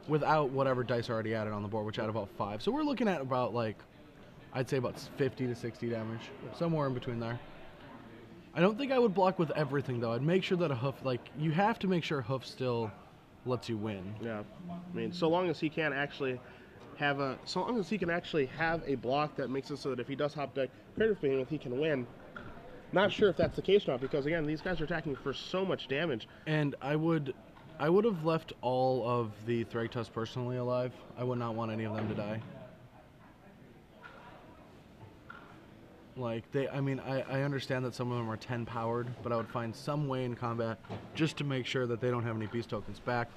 without whatever dice are already added on the board, which add about 5. So we're looking at about, like, I'd say about 50 to 60 damage. Somewhere in between there. I don't think I would block with everything, though. I'd make sure that a hoof, like, you have to make sure a hoof still lets you win. Yeah. I mean, so long as he can actually have a block that makes it so that if he does hop deck Crater Behemoth, he can win. Not sure if that's the case or not, because again, these guys are attacking for so much damage. And I would have left all of the Thragtusk personally alive. I would not want any of them to die. Like, I understand that some of them are 10 powered, but I would find some way in combat just to make sure that they don't have any beast tokens back.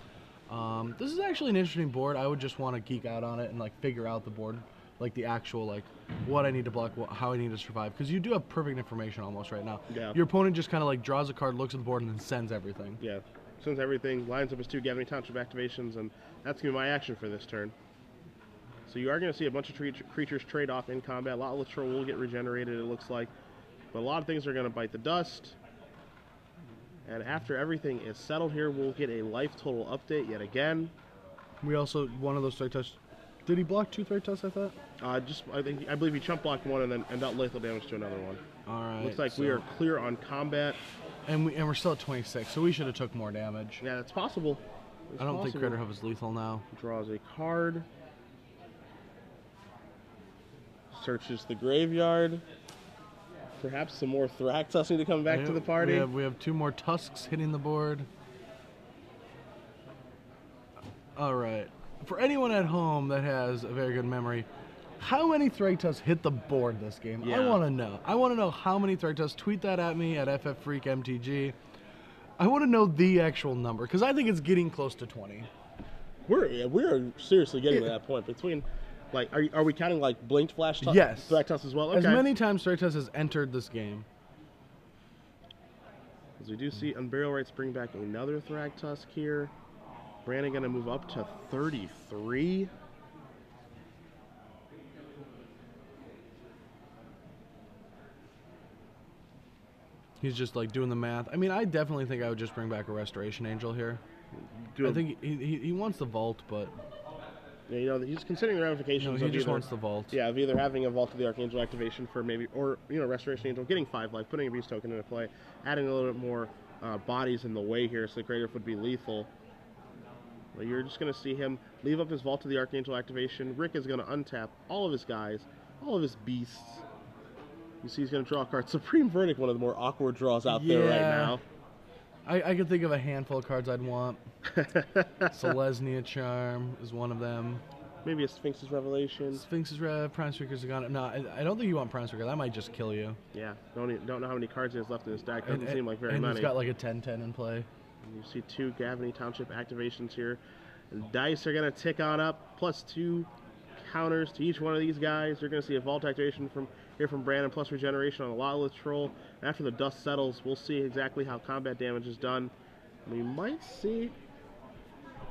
This is actually an interesting board. I would just want to geek out on it and, like, figure out the board, like, the actual, like, what I need to block, how I need to survive. Because you do have perfect information almost right now. Yeah. Your opponent just kind of, like, draws a card, looks at the board, and then sends everything. Yeah. Sends everything, lines up his 2 Gathering Township activations, and that's going to be my action for this turn. So you are going to see a bunch of creatures trade off in combat. A lot of Latrell will get regenerated, it looks like. But a lot of things are going to bite the dust. And after everything is settled here, we'll get a life total update yet again. We also, one of those Thragtusk, did he block 2 Thragtusk, I thought? I believe he chump blocked one and then dealt lethal damage to another one. All right. Looks like we are clear on combat. And we're still at 26, so we should have took more damage. Yeah, that's possible. I don't think Crater Hoof is lethal now. Draws a card. Searches the graveyard. Perhaps some more Thragtusk need to come back to the party. We have 2 more Tusks hitting the board. All right. For anyone at home that has a very good memory, how many Thragtusk hit the board this game? Yeah. I want to know. I want to know how many Thragtusk. Tweet that at me at FFFreakMTG. I want to know the actual number because I think it's getting close to 20. We're seriously getting to that point. Between, like, are we counting like blinked flash? Yes. Thragtusk as well. Okay. As many times Thragtusk has entered this game. As we do see Unburial Rites bring back another Thragtusk here. Brandon going to move up to 33. He's just like doing the math. I mean, I definitely think I would just bring back a Restoration Angel here. I think he wants the vault, but yeah, you know, he's considering the ramifications. No, he just wants the vault. Yeah, of either having a Vault of the Archangel activation for maybe, or, you know, Restoration Angel, getting 5 life, putting a beast token into play, adding a little bit more bodies in the way here, so the Crater would be lethal. But you're just going to see him leave up his Vault of the Archangel activation. Rick is going to untap all of his guys, all of his beasts. You see he's going to draw a card. Supreme Verdict, one of the more awkward draws out there right now. I can think of a handful of cards I'd want. Selesnya Charm is one of them. Maybe a Sphinx's Revelation. Sphinx's Prime Speaker's gone. No, I don't think you want Prime Speaker. That might just kill you. Yeah, don't know how many cards he has left in his deck. Doesn't seem like very many. And he's got like a 10-10 in play. You see 2 Gaffney Township activations here. And dice are going to tick on up, plus 2 counters to each one of these guys. You're going to see a Vault activation from Brandon, plus regeneration on a Lawless Troll. And after the dust settles, we'll see exactly how combat damage is done. We might see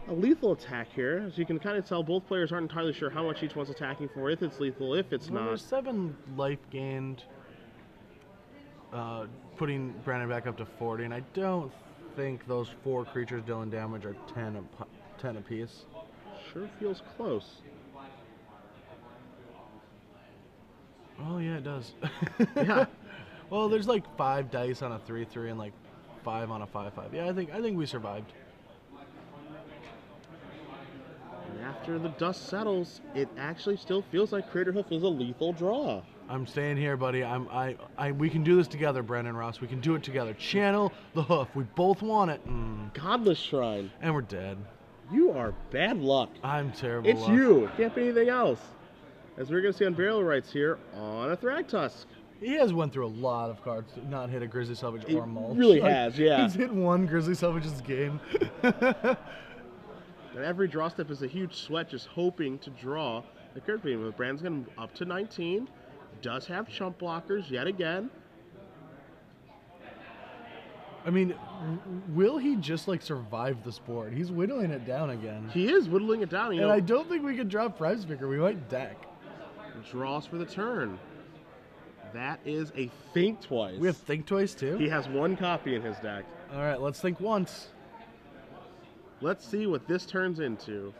a lethal attack here. As you can kind of tell, both players aren't entirely sure how much each one's attacking for, if it's lethal, if it's not. There's 7 life gained, putting Brandon back up to 40, and I don't think those 4 creatures dealing damage are 10 apiece. Sure feels close. Oh yeah, it does. Yeah. Well, there's like 5 dice on a 3/3 and like 5 on a 5/5. Yeah, I think we survived. And after the dust settles, it actually still feels like Crater Hoof is a lethal draw. I'm staying here, buddy. We can do this together, Brandon Ross. We can do it together. Channel the hoof. We both want it. Godless Shrine. And we're dead. You are bad luck. I'm terrible. It's you. Can't be anything else. As we're going to see on barrel rights here on a Thragtusk. He has went through a lot of cards to not hit a Grizzly Salvage or Mulch. Really has, yeah. He's hit one Grizzly Salvage's game. And every draw step is a huge sweat just hoping to draw the Crit Beam. Brandon's going up to 19. Does have chump blockers yet again. I mean, will he just like survive this board? He's whittling it down again. He is whittling it down. And I don't think we could drop Prize Picker. We might deck. Draws for the turn. That is a Think Twice. We have Think Twice too? He has one copy in his deck. All right, let's think once. Let's see what this turns into.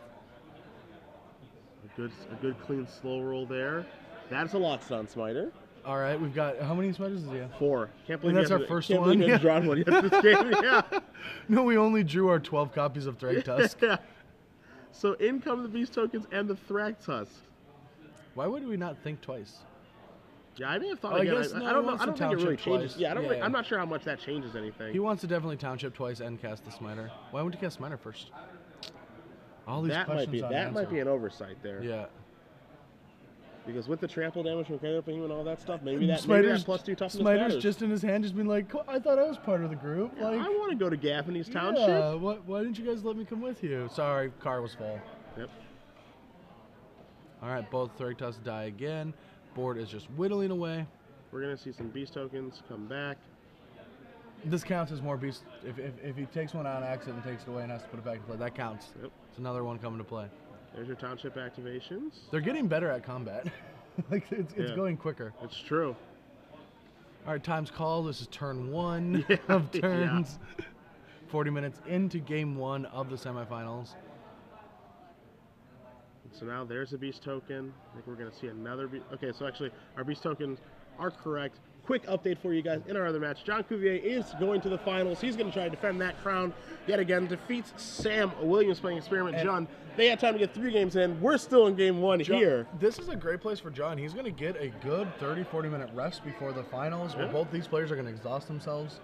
A good clean slow roll there. That's a Lockstone Smiter. All right, we've got, how many Smiters does he have? 4. Can't believe that's our first one. Can't believe you drawn one yet this game. Yeah. No, we only drew our 12 copies of Thragtusk. Yeah. So in come the Beast Tokens and the Thragtusk. Why would we not think twice? Yeah, I may have thought I again. guess, I don't know. I don't think it really changes. twice. Yeah, I'm not sure how much that changes anything. He wants to definitely Township twice and cast the Smiter. Why wouldn't he cast Smiter first? All these questions that might be an oversight there. Yeah. Because with the trample damage from Cradle and all that stuff, maybe that plus 2 toughness Smiter's matters. just in his hand, just been like, I thought I was part of the group. Yeah, like, I want to go to Gaffney's Township. Yeah, why didn't you guys let me come with you? Sorry, car was full. Yep. All right, both Thragtusk die again. Board is just whittling away. We're going to see some Beast Tokens come back. This counts as more Beast. If he takes one out on accident and takes it away and has to put it back in play, that counts. Yep. It's another one coming to play. There's your Township activations. They're getting better at combat. Like it's going quicker. It's true. All right, time's call. This is turn 1 of turns. Yeah. 40 minutes into game 1 of the semifinals. So now there's a Beast Token. I think we're going to see another Beast. Okay, so actually our Beast Tokens are correct. Quick update for you guys in our other match. John Cuvier is going to the finals. He's going to try to defend that crown yet again. Defeats Sam Williams playing Experiment John. They had time to get 3 games in. We're still in game 1 here. This is a great place for John. He's going to get a good 30-40 minute rest before the finals where both these players are going to exhaust themselves.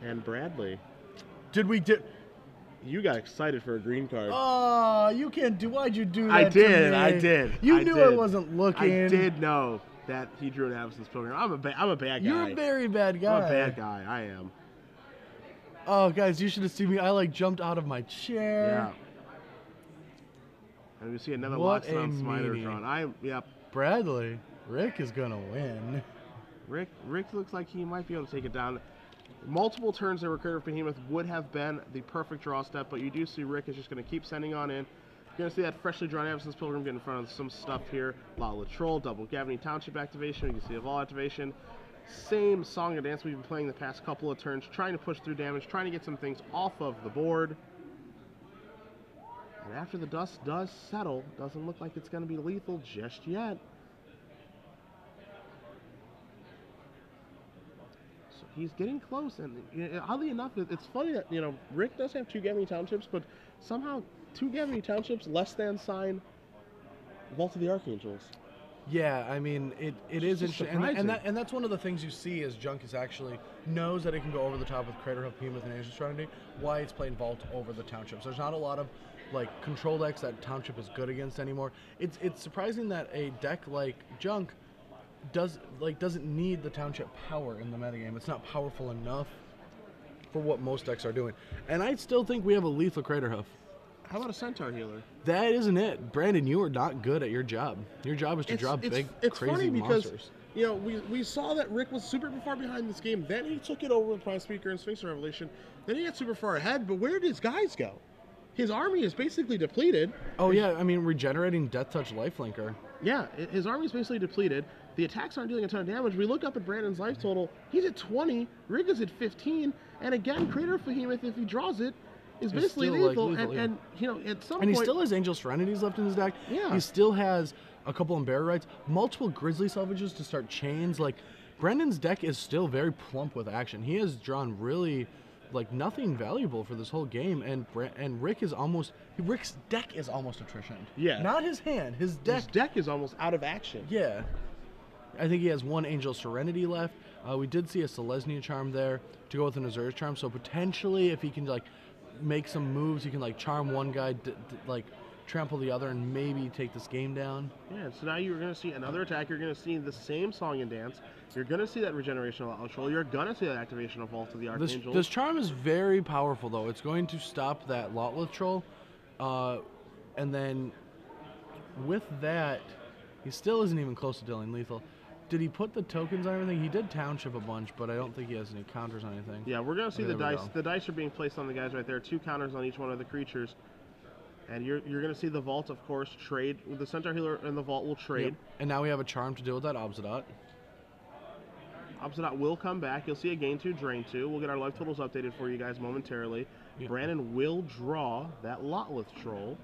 And Bradley. You got excited for a green card. Oh, you can't do. Why'd you do that? I did. You knew I wasn't looking. I did know that he drew an absence program. I'm a bad guy. You're a very bad guy. I'm a bad guy. I am. Oh, guys, you should have seen me. I like jumped out of my chair. Yeah. And we see another Lockstone Smiter drawn. Bradley, Rick is gonna win. Rick looks like he might be able to take it down. Multiple turns there were Crater Behemoth would have been the perfect draw step, but you do see Rick is just going to keep sending on in. You're going to see that freshly drawn Absence Pilgrim get in front of some stuff here. Lala Troll, double Gaffney Township activation. You can see Evolve activation. Same song and dance we've been playing the past couple of turns, trying to push through damage, trying to get some things off of the board. And after the dust does settle, doesn't look like it's going to be lethal just yet. He's getting close, and oddly enough, it's funny that Rick does have 2 Gaffney Townships, but somehow 2 Gaffney Townships less than sign Vault of the Archangels. Yeah, I mean it is interesting, and that's one of the things you see is Junk is actually knows that it can go over the top with Craterhoof, Behemoth, and Angel Serenity. Why it's playing Vault over the Townships. There's not a lot of control decks that Township is good against anymore. It's surprising that a deck like Junk doesn't need the Township power in the metagame. It's not powerful enough for what most decks are doing. And I still think we have a lethal Craterhoof. How about a Centaur Healer? That isn't it. Brandon, you are not good at your job. Your job is to draw big, crazy monsters. We saw that Rick was super far behind this game. Then he took it over with Prime Speaker and Sphinx Revelation. Then he got super far ahead. But where did his guys go? His army is basically depleted. Oh, yeah. I mean, regenerating Death Touch Lifelinker. Yeah, his army is basically depleted. The attacks aren't dealing a ton of damage. We look up at Brandon's life total. He's at 20. Rick is at 15. And again, Crater Behemoth, if he draws it, is basically lethal. And at some point... And he still has Angel Serenities left in his deck. Yeah. He still has a couple Embarrass Rights, multiple Grizzly Salvages to start chains. Brandon's deck is still very plump with action. He has drawn really... nothing valuable for this whole game, and Rick's deck is almost attrition. Yeah. Not his hand. His deck is almost out of action. Yeah. I think he has 1 Angel Serenity left. We did see a Selesnya Charm there to go with an Azur's Charm, so potentially if he can make some moves. He can like charm one guy, like trample the other, and maybe take this game down. Yeah, so now you're going to see another attack. You're going to see the same song and dance. You're going to see that regeneration of Outlaw Troll. You're going to see that activation of Vault of the Archangel. This charm is very powerful, though. It's going to stop that Lotleth Troll. And then with that, he still isn't even close to dealing lethal. Did he put the tokens on everything? He did Township a bunch, but I don't think he has any counters on anything. Yeah, we're going to see the dice. The dice are being placed on the guys right there. 2 counters on each one of the creatures. And you're going to see the Vault, of course, trade. The Centaur Healer and the Vault will trade. Yep. And now we have a charm to deal with that Obsidian. Obsidian will come back. You'll see a gain 2, drain 2. We'll get our life totals updated for you guys momentarily. Yep. Brandon will draw that Lotleth Troll.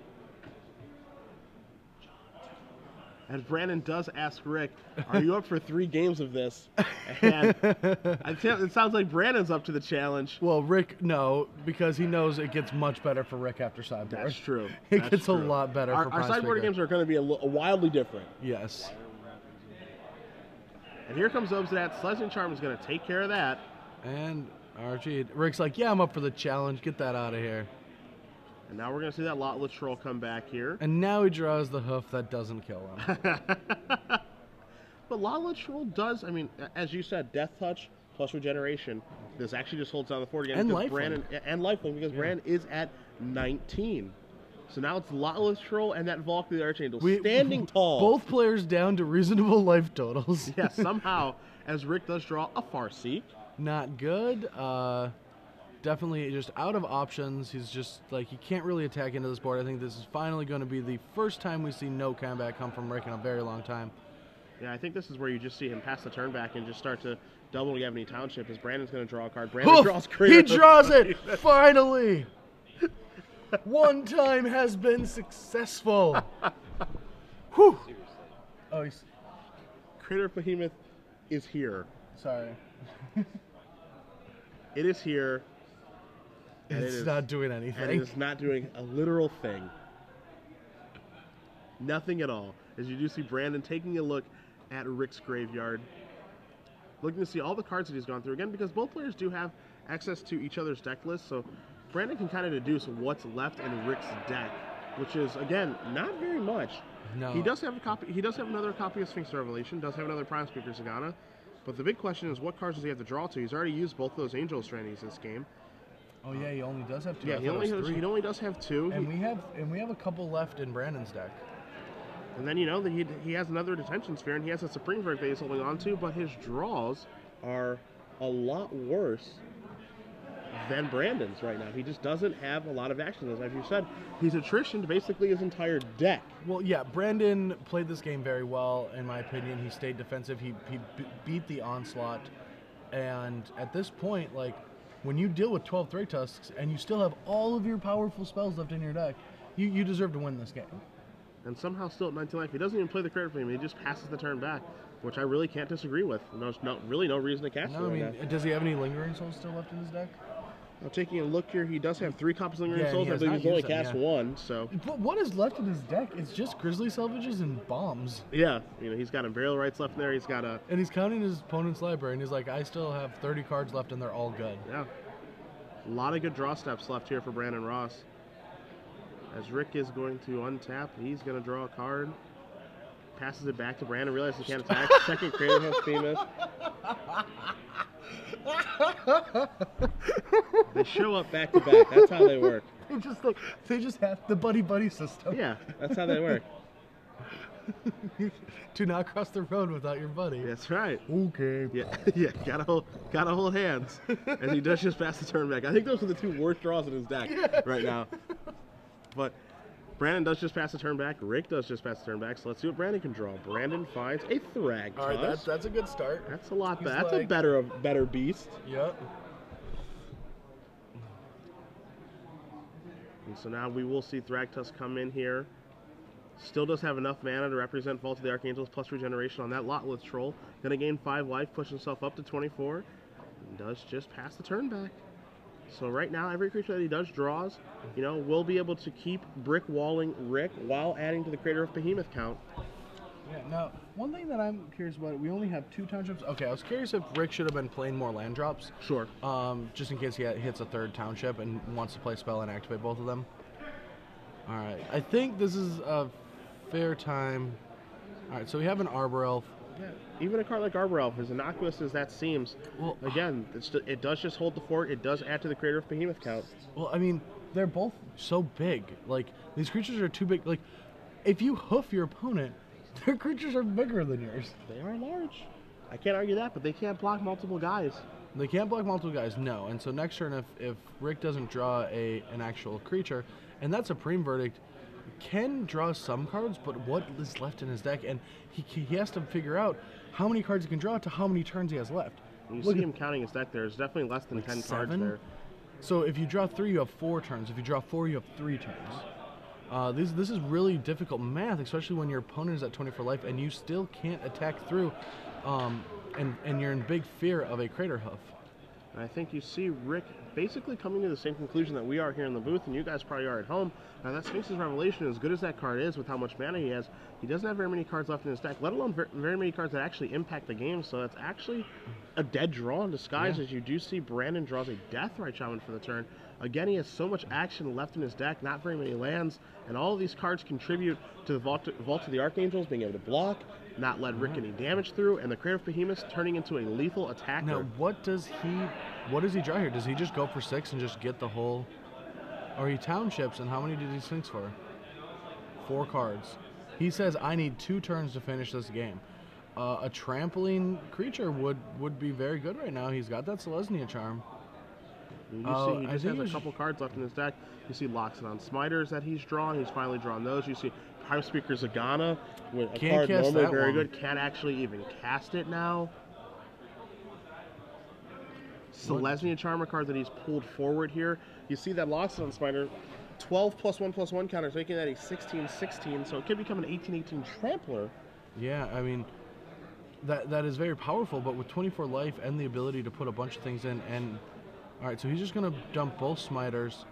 And Brandon does ask Rick, are you up for 3 games of this? And it sounds like Brandon's up to the challenge. Well, Rick, no, because he knows it gets much better for Rick after sideboard. That's true. It gets a lot better for Our sideboard games are going to be wildly different. Yes. And here comes Obsidian. Sledging Charm is going to take care of that. And Archie, Rick's like, yeah, I'm up for the challenge. Get that out of here. And now we're going to see that Lotleth Troll come back here. And now he draws the hoof that doesn't kill him. But Lotleth Troll does, I mean, as you said, Death Touch plus Regeneration. This actually just holds down the fort again. And Lifelink. And Lifelink, because Brandon is at 19. So now it's Lotleth Troll and that Valk the Archangel standing tall. Both players down to reasonable life totals. Yeah, somehow, as Rick does draw a Farseek. Not good. Definitely just out of options. He's just like, he can't really attack into this board. I think this is finally going to be the first time we see no comeback come from Rick in a very long time. Yeah, I think this is where you just see him pass the turn back and just start to double Gavany Township as Brandon's going to draw a card. Brandon draws Crater. He draws it! Finally! One time has been successful. Whew. Oh, he's... Crater Behemoth is here. Sorry. It is here. And it's not doing anything. And it is not doing a literal thing. Nothing at all. As you do see Brandon taking a look at Rick's graveyard. Looking to see all the cards that he's gone through. Again, because both players do have access to each other's deck list, so Brandon can kind of deduce what's left in Rick's deck, which is, again, not very much. No. He does have a copy. He does have another copy of Sphinx Revelation, does have another Prime Speaker Sagana, but the big question is what cards does he have to draw to? He's already used both those Angel Strandings this game. Oh yeah, he only does have 2. Yeah, he only does have 2. And we have a couple left in Brandon's deck. And then you know that he has another Detention Sphere and he has a Supreme Verdict that he's holding on to, but his draws are a lot worse than Brandon's right now. He just doesn't have a lot of action. As you said, he's attritioned basically his entire deck. Well, yeah, Brandon played this game very well, in my opinion. He stayed defensive. He beat the onslaught. And at this point, like, when you deal with 12 Three Tusks and you still have all of your powerful spells left in your deck, you deserve to win this game. And somehow still at 19 life, he doesn't even play the credit for him. He just passes the turn back, which I really can't disagree with. There's really no reason to cast it. I mean, does he have any Lingering Souls still left in his deck? Well, taking a look here, he does have 3 copies of Lingering Souls. I believe he's only cast 1, so... But what is left in his deck? It's just Grizzly Salvages and Bombs. Yeah, you know, he's got Burial Rites left in there. He's got a... And he's counting his opponent's library, and he's like, I still have 30 cards left, and they're all good. Yeah. A lot of good draw steps left here for Brandon Ross. As Rick is going to untap, he's going to draw a card. Passes it back to Brandon, realizes he can't attack. Second Creative Behemoth. They show up back to back. That's how they work. They just have the buddy system. Yeah, that's how they work. Do not cross the road without your buddy. That's right. Okay. Yeah, gotta hold hands. And he does just pass the turn back. I think those are the 2 worst draws in his deck right now. But Brandon does just pass the turn back. Rick does just pass the turn back. So let's see what Brandon can draw. Brandon finds a Thragtusk. All right, that's a good start. That's a lot better. That's like, a better beast. Yep. And so now we will see Thragtusk come in here. Still does have enough mana to represent Vault of the Archangels plus Regeneration on that Lotleth Troll. Going to gain 5 life, push himself up to 24. And does just pass the turn back. So right now, every creature that he does draws, you know, will be able to keep brick walling Rick while adding to the Crater of Behemoth count. Yeah, now, one thing that I'm curious about, we only have 2 townships. Okay, I was curious if Rick should have been playing more land drops. Sure. Just in case he hits a 3rd township and wants to play spell and activate both of them. Alright, I think this is a fair time. Alright, so we have an Arbor Elf. Yeah. Even a card like Arbor Elf, as innocuous as that seems, well, again, it does just hold the fort. It does add to the Creator of Behemoth count. Well, I mean, they're both so big. Like, these creatures are too big. Like, if you hoof your opponent, their creatures are bigger than yours. They are large. I can't argue that, but they can't block multiple guys. They can't block multiple guys, no. And so next turn, if Rick doesn't draw an actual creature, and that Supreme Verdict can draw some cards, but what is left in his deck? And he has to figure out how many cards he can draw to how many turns he has left. You see him counting his deck there. There's definitely less than 10 cards there. So if you draw 3, you have 4 turns. If you draw 4, you have 3 turns. This is really difficult math, especially when your opponent is at 24 life and you still can't attack through, and you're in big fear of a Crater Hoof. And I think you see Rick basically coming to the same conclusion that we are here in the booth, and you guys probably are at home. Now that Sphinx's Revelation, as good as that card is with how much mana he has, he doesn't have very many cards left in his deck, let alone very many cards that actually impact the game, so that's actually a dead draw in disguise, as you do see Brandon draws a Deathrite Shaman for the turn. Again, he has so much action left in his deck, not very many lands, and all of these cards contribute to the Vault of the Archangels being able to block, not let Rick any damage through, and the Creator of Behemoth turning into a lethal attacker. Now, what does he draw here? Does he just go for 6 and just get the whole... Or he townships, and how many did he Sphinx for? 4 cards. He says, I need 2 turns to finish this game. A trampling creature would be very good right now. He's got that Selesnya Charm. You see, he just has a couple cards left in his deck. You see Loxodon Smiters that he's drawn. He's finally drawn those. You see Prime Speaker Zagana, with a card normally very good. Can't actually even cast it now. Selesnya Charm, a card that he's pulled forward here. You see that Loxodon Smiter, 12 +1/+1 counters, making that a 16/16, so it could become an 18/18 Trampler. Yeah, I mean, that is very powerful, but with 24 life and the ability to put a bunch of things in, and alright, so he's just going to dump both Smiters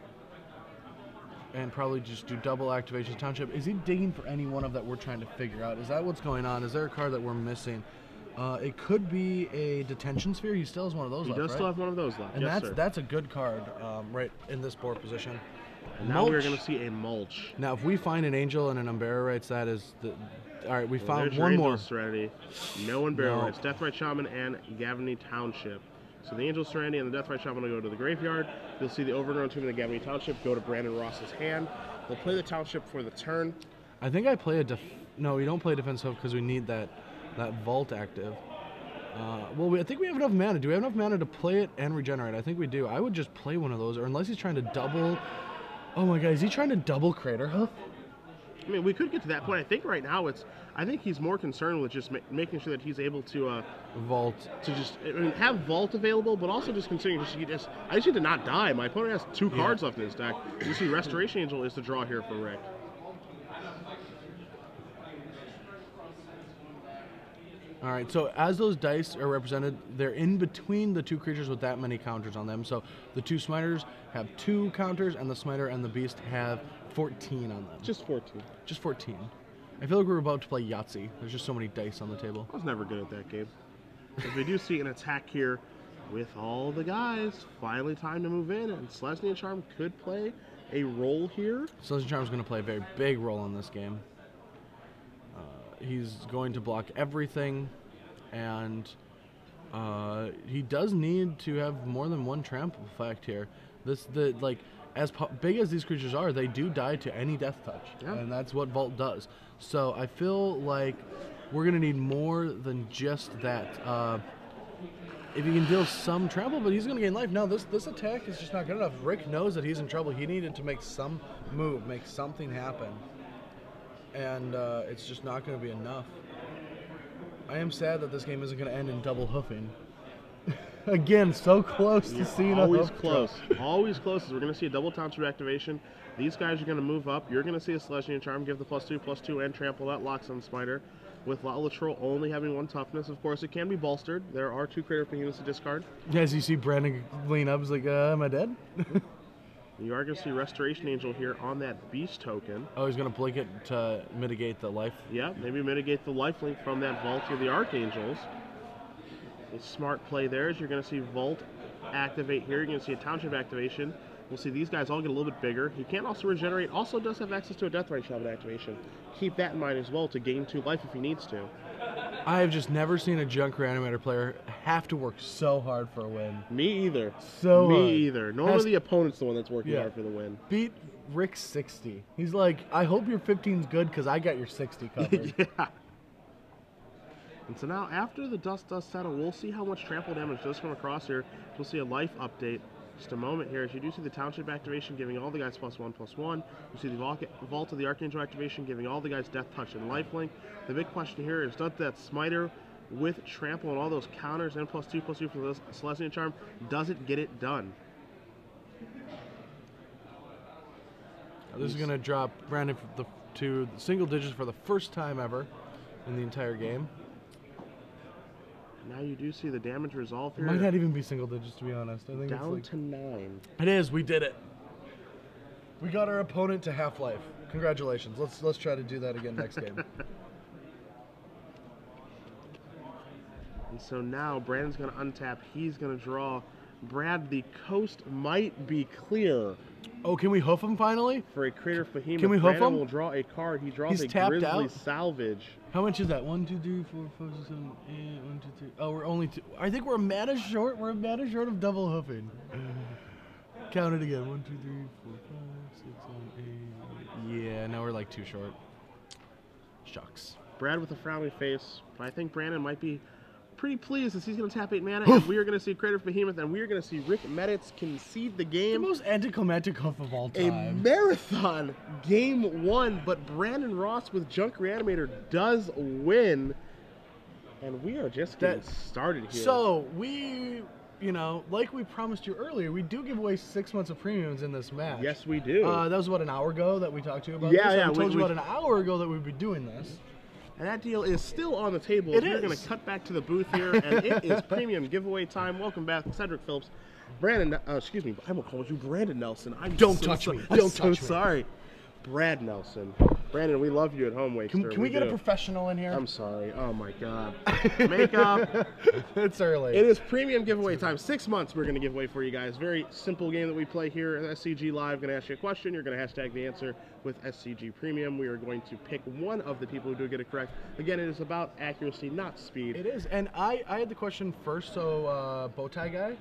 and probably just do double activation township. Is he digging for any one of that we're trying to figure out? Is that what's going on? Is there a card that we're missing? It could be a Detention Sphere. He still has one of those left, He does still have one of those left, and yes, that's a good card right in this board position. And now we're going to see a Mulch. Now, if we find an Angel and an Umbera Rights, that is the... Alright, we found one more. Serenity. No Umbera Rights. Deathrite Shaman and Gavany Township. So the Angel Serenity and the Deathrite Shaman will go to the graveyard. You'll see the Overgrown Tomb and the Gavany Township go to Brandon Ross's hand. We'll play the Township for the turn. I think I play a no, we don't play Defense Hope because we need that Vault active. Well, I think we have enough mana. Do we have enough mana to play it and regenerate? I think we do. I would just play one of those, or unless he's trying to double... Oh my god, is he trying to double Crater Hoof? I mean, we could get to that point. I think right now I think he's more concerned with just making sure that he's able to Vault. To just have Vault available, but also just considering I just need to not die. My opponent has 2 cards left in his deck. You see, Restoration Angel is the draw here for Rick. Alright, so as those dice are represented, they're in between the 2 creatures with that many counters on them. So the 2 Smiters have 2 counters, and the Smiter and the Beast have 14 on them. Just 14. Just 14. I feel like we're about to play Yahtzee. There's just so many dice on the table. I was never good at that game. As we do see an attack here with all the guys. Finally time to move in, and Selesnya Charm could play a role here. Selesnya Charm is going to play a very big role in this game. He's going to block everything, and he does need to have more than one trample effect here. As big as these creatures are, they do die to any death touch, and that's what Vault does. So I feel like we're going to need more than just that. If he can deal some trample, but he's going to gain life. No, this attack is just not good enough. Rick knows that he's in trouble. He needed to make some move, make something happen. And it's just not going to be enough. I am sad that this game isn't going to end in double hoofing. Again, so close to seeing always close. Always close. We're going to see a double Township activation. These guys are going to move up. You're going to see a Selesnya Charm give the +2/+2 and trample that Loxodon Smiter. With Latroll only having 1 toughness, of course, it can be bolstered. There are 2 Creator of Behemoths to discard. As you see Brandon lean up, he's like, am I dead? You are going to see Restoration Angel here on that Beast token. Oh, he's going to blink it to mitigate the life. Yeah, maybe mitigate the lifelink from that Vault to the Archangels. A smart play there is you're going to see Vault activate here. You're going to see a Township activation. We'll see these guys all get a little bit bigger. He can also regenerate. Also does have access to a Deathrite Shaman activation. Keep that in mind as well to gain 2 life if he needs to. I have just never seen a Junk Reanimator player have to work so hard for a win. Me either. So Me hard. either. Normally the opponent's the one that's working hard for the win. Beat Rick 60. He's like, I hope your 15's good because I got your 60 covered. Yeah. And so now, after the dust does settle, we'll see how much trample damage does come across here. We'll see a life update. Just a moment here, as you do see the Township activation giving all the guys +1/+1. You see the Vault of the Archangel activation giving all the guys Death Touch and Lifelink. The big question here is, does that Smiter with trample and all those counters and +2/+2 for the Celestial Charm, does it get it done? This is going to drop Brandon to single digits for the first time ever in the entire game. Now you do see the damage resolve here. It might not even be single digits, to be honest. I think down it's to 9. It is. We did it. We got our opponent to half-life. Congratulations. Let's try to do that again next game. And so now Brandon's going to untap. He's going to draw. Brad, the coast might be clear. Oh, can we hoof him finally? For a Crater Behemoth, Can we hoof Brandon him? will draw a card. He draws He's a tapped Grizzly out? Salvage. How much is that? 1, 2, 3, 4, 5, 6, 7, 8, 1, 2, 3. Oh, we're only 2. I think we're a mana short. We're a mana short of double hoofing. Count it again. 1, 2, 3, 4, 5, 6, 7, 8. Yeah, no, we're like 2 short. Shucks. Brad with a frowny face. But I think Brandon might be pretty pleased as he's going to tap 8 mana. And we are going to see Crater Behemoth, and we are going to see Rick Meditz concede the The game. most anticlimactic hoof of all A time. marathon game 1, but Brandon Ross with Junk Reanimator does win. And we are just getting started here. So, we, you know, like we promised you earlier, we do give away 6 months of premiums in this match. Yes, we do. That was, what, an hour ago that we talked to you about Yeah, this? yeah, We told you we- about an hour ago that we'd be doing this. And that deal is still on the table. It We're is. going to cut back to the booth here, and it is premium giveaway time. Welcome back, Cedric Phillips. Brandon, excuse me, I will call you Brandon Nelson. Don't touch me. I'm Don't so touch me. sorry. Brad Nelson. Brandon, we love you at home, Waster. Can we get a professional in here? I'm sorry. Oh, my God. Makeup. It's early. It is premium giveaway time. 6 months we're going to give away for you guys. Very simple game that we play here at SCG Live. Going to ask you a question. You're going to hashtag the answer with SCG Premium. We are going to pick one of the people who do get it correct. Again, it is about accuracy, not speed. It is. And I had the question first, so Bowtie guy,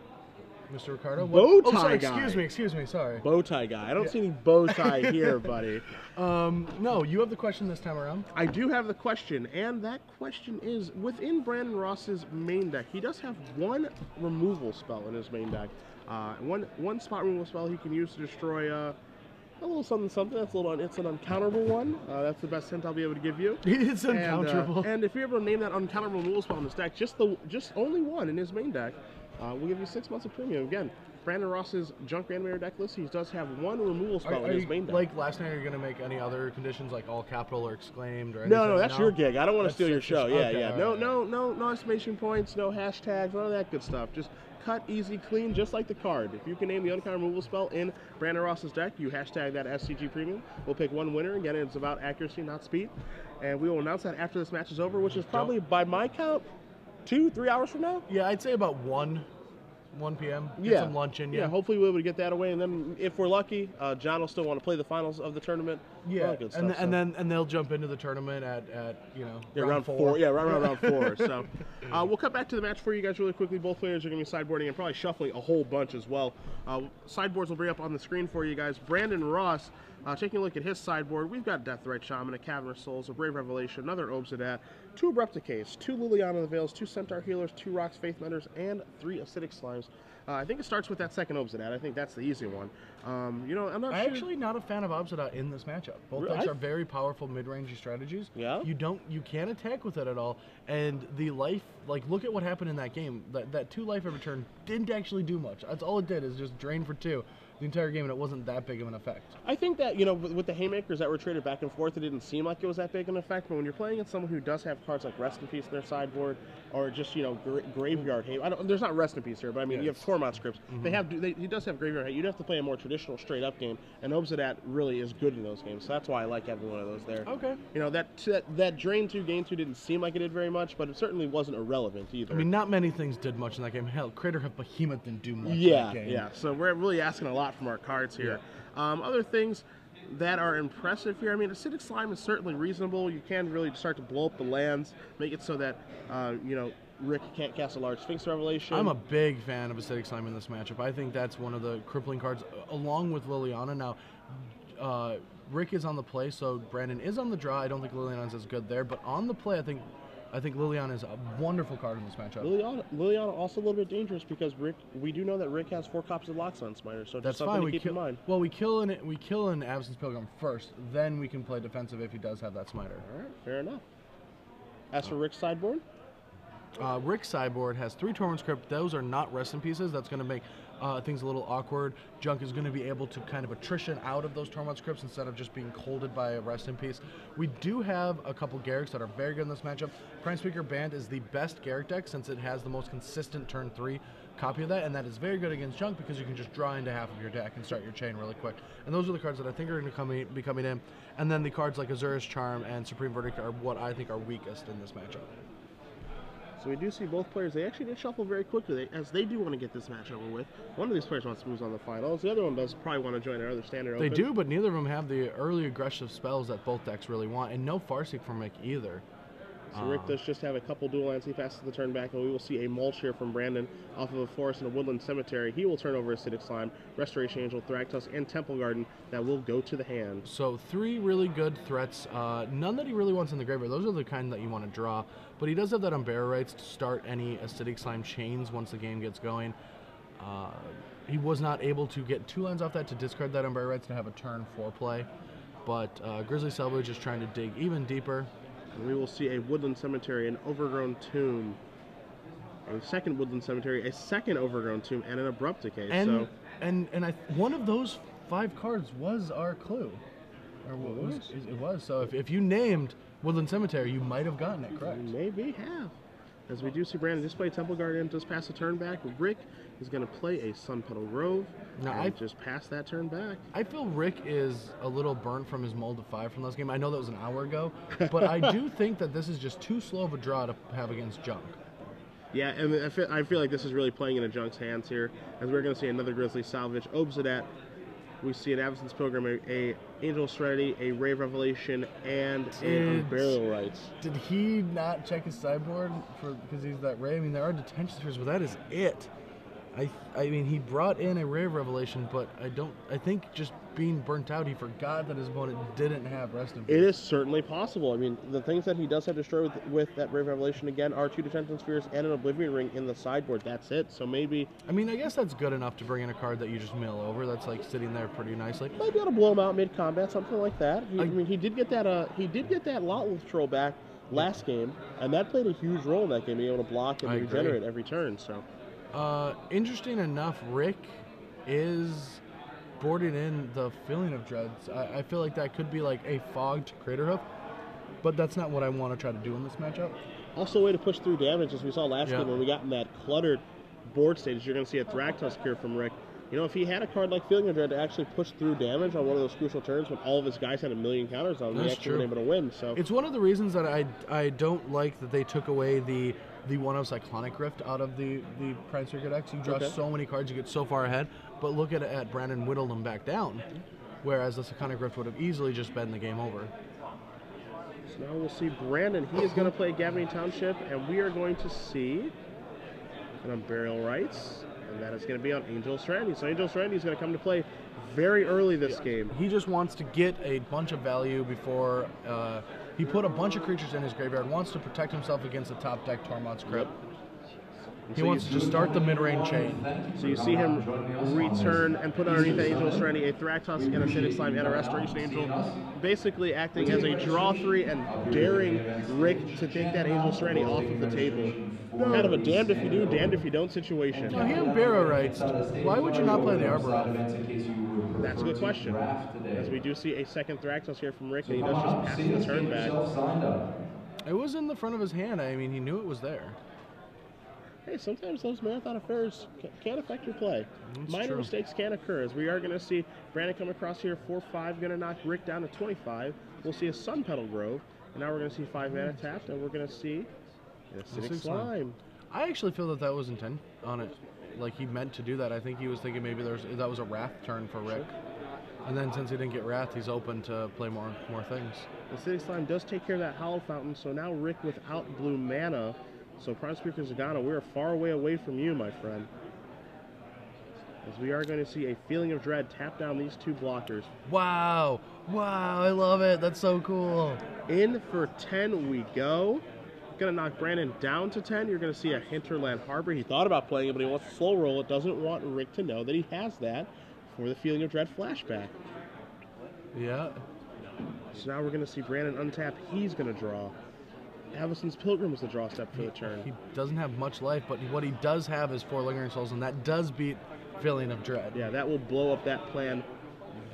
Mr. Ricardo. Bowtie guy. Excuse me, sorry. Bowtie guy. I don't see any bow tie here, buddy. No, you have the question this time around. I do have the question, and that question is, within Brandon Ross's main deck, he does have one removal spell in his main deck. One spot removal spell he can use to destroy a little something. That's it's an uncounterable one. That's the best hint I'll be able to give you. It's uncounterable. And if you're able to name that uncounterable removal spell in his deck, just only one in his main deck, we'll give you 6 months of premium. Again, Brandon Ross's Junk Reanimator deck list, he does have one removal spell in his main deck. Like last night, are you going to make any other conditions like all capital or exclaimed or anything? No, that's your gig. I don't want to steal your show. Okay, Yeah. all right. No exclamation points, no hashtags, none of that good stuff. Just cut, easy, clean, just like the card. If you can name the uncounterable removal spell in Brandon Ross's deck, you hashtag that SCG Premium. We'll pick one winner. Again, it's about accuracy, not speed. And we will announce that after this match is over, which is probably, by my count, 2-3 hours from now. Yeah, I'd say about 1 p.m. Get some lunch in. Yeah, hopefully we'll be able to get that away. And then if we're lucky, John will still want to play the finals of the tournament. Yeah, All that good stuff, and they'll jump into the tournament at round 4. Yeah, right around round 4. So we'll cut back to the match for you guys really quickly. Both players are going to be sideboarding and probably shuffling a whole bunch as well. Sideboards will bring up on the screen for you guys. Brandon Ross, taking a look at his sideboard, we've got Deathrite Shaman, a Cavernous Souls, a Brave Revelation, another Obsidat, 2 Abrupt Decays, 2 Liliana the Veils, 2 Centaur Healers, 2 Rocks Faith Menders, and 3 Acidic Slimes. I think it starts with that second Obsidat. I think that's the easy one. I'm not sure. actually not a fan of Obsidat in this matchup. Both decks are very powerful mid-range strategies. Yeah. You can't attack with it at all. And the life, like, look at what happened in that game. That 2 life every turn didn't actually do much. That's all it did, is just drain for 2. the entire game, and it wasn't that big of an effect. I think that, you know, with the haymakers that were traded back and forth, it didn't seem like it was that big an effect. But when you're playing against someone who does have cards like Rest in Peace in their sideboard, or just, you know, Graveyard Hate. There's not Rest in Peace here, but I mean, you have Tormod scripts. He does have Graveyard Hate. You'd have to play a more traditional straight up game, and Obsidat really is good in those games. So that's why I like having one of those there. Okay. You know, that Drain 2, Gain 2 didn't seem like it did very much, but it certainly wasn't irrelevant either. I mean, not many things did much in that game. Hell, Crater Hoof Behemoth didn't do much in that game. Yeah. So we're really asking a lot from our cards here. Other things that are impressive here, I mean, Acidic Slime is certainly reasonable. You can really start to blow up the lands, make it so that, you know, Rick can't cast a large Sphinx Revelation. I'm a big fan of Acidic Slime in this matchup. I think that's one of the crippling cards, along with Liliana. Now, Rick is on the play, so Brandon is on the draw. I don't think Liliana's as good there, but on the play, I think Liliana is a wonderful card in this matchup. Liliana also a little bit dangerous because we do know that Rick has 4 copies of Loxodon Smiter, so that's something fine. to keep in mind. Well, we kill an Absence Pilgrim first, then we can play defensive if he does have that Smiter. All right, fair enough. As for Rick's sideboard? Rick's sideboard has 3 Torment Script. Those are not Rest in Pieces. That's going to make things a little awkward. Junk is going to be able to kind of attrition out of those Torment Scripts instead of just being colded by a Rest in Peace. We do have a couple Garriks that are very good in this matchup. Prime Speaker Band is the best Garrick deck since it has the most consistent turn 3 copy of that, and that is very good against Junk because you can just draw into half of your deck and start your chain really quick. And those are the cards that I think are going to be coming in. And then the cards like Azura's Charm and Supreme Verdict are what I think are weakest in this matchup. So we do see both players, they actually did shuffle very quickly, as they do want to get this match over with. One of these players wants to move on the finals. The other one does probably want to join our other standard They open. do, but neither of them have the early aggressive spells that both decks really want, and no Farseek from Rick either. So Rick does just have a couple dual lands. He passes the turn back, and we will see a mulch here from Brandon off of a forest and a woodland cemetery. He will turn over Acidic Slime, Restoration Angel, Thragtusk, and Temple Garden that will go to the hand. So 3 really good threats. None that he really wants in the graveyard. Those are the kind that you want to draw. But he does have that Unbearer Rights to start any Acidic Slime chains once the game gets going. He was not able to get 2 lands off that to discard that Unbearer Rights to have a turn 4 play. But Grizzly Salvage is trying to dig even deeper. And we will see a woodland cemetery, an overgrown tomb, a second woodland cemetery, a second overgrown tomb, and an abrupt decay. One of those 5 cards was our clue. It was. So if you named Woodland Cemetery, you might have gotten it correct. Maybe have. As we do see Brandon display Temple Guardian, does pass a turn back. Rick is going to play a Sun Petal Grove. Just pass that turn back. I feel Rick is a little burnt from his mold of 5 from last game. I know that was an hour ago, but I do think that this is just too slow of a draw to have against Junk. Yeah, and I feel like this is really playing into Junk's hands here, as we're going to see another Grizzly Salvage. Obsidat, we see an Absence Pilgrim, a Angel Serenity, a Rave Revelation, and a Burial Rites. Did he not check his sideboard because he's that Ray? I mean, there are detention spheres, but that is it. I mean, he brought in a Rave Revelation, but I think just being burnt out, he forgot that his opponent didn't have Rest in Peace. It is certainly possible. I mean, the things that he does have destroyed with that Rave Revelation, again, are 2 Detention Spheres and an Oblivion Ring in the sideboard. That's it. So maybe... I mean, I guess that's good enough to bring in a card that you just mill over. That's, like, sitting there pretty nicely. Might be able to blow him out mid-combat, something like that. I mean, he did get that Lotleth Troll back last game, and that played a huge role in that game, being able to block and regenerate every turn, so... Interesting enough, Rick is boarding in the Feeling of Dreads. I feel like that could be like a fogged Crater Hoof, but that's not what I want to try to do in this matchup. Also a way to push through damage, as we saw last game when we got in that cluttered board stage. You're going to see a Thragtusk here from Rick. You know, if he had a card like Feeling of Dread to actually push through damage on one of those crucial turns when all of his guys had a million counters on them, he actually been able to win. So it's one of the reasons that I don't like that they took away the one of Cyclonic Rift out of the Prime Speaker decks. You draw so many cards, you get so far ahead, but look at Brandon whittled them back down, whereas the Cyclonic Rift would have easily just been the game over. So now we'll see Brandon. He is going to play Gavany Township, and we are going to see an Unburial Rites, and that is going to be on Angel Serenity. So Angel Serenity is going to come to play very early this game. He just wants to get a bunch of value before he put a bunch of creatures in his graveyard, wants to protect himself against the top deck Tormod's Crypt. He wants to just start the mid-range chain. So you see him return and put underneath that Angel Serenity a Thraktos and a Acidic Slime and a Restoration Angel, basically acting as a draw 3 and daring Rick to take that Angel Serenity off of the table. Kind of a damned if you do, damned if you don't situation. No, he had Barrow Rights. Why would you not play the Arbor Elf? That's a good question. As we do see a second Thraktos here from Rick, and he does just pass the turn back. It was in the front of his hand. I mean, he knew it was there. Hey, sometimes those marathon affairs can affect your play. That's Minor true. mistakes can occur, as we are going to see Brandon come across here 4-5, going to knock Rick down to 25. We'll see a Sun Petal Grove, and now we're going to see 5 mana tapped, and we're going to see an Acidic Slime. I actually feel that that was intent on it. Like, he meant to do that. I think he was thinking maybe that was a Wrath turn for Rick. And then since he didn't get Wrath, he's open to play more things. The Acidic Slime does take care of that Hollow Fountain, so now Rick without blue mana. So Prime Speaker Zagana, we are far away from you, my friend. As we are going to see a Feeling of Dread tap down these 2 blockers. Wow. Wow, I love it. That's so cool. In for 10 we go. Going to knock Brandon down to 10. You're going to see a Hinterland Harbor. He thought about playing it, but he wants to slow roll it. Doesn't want Rick to know that he has that for the Feeling of Dread flashback. Yeah. So now we're going to see Brandon untap. He's going to draw. Avacyn's Pilgrim is the draw step for the turn. He doesn't have much life, but what he does have is 4 Lingering Souls, and that does beat Feeling of Dread. Yeah, that will blow up that plan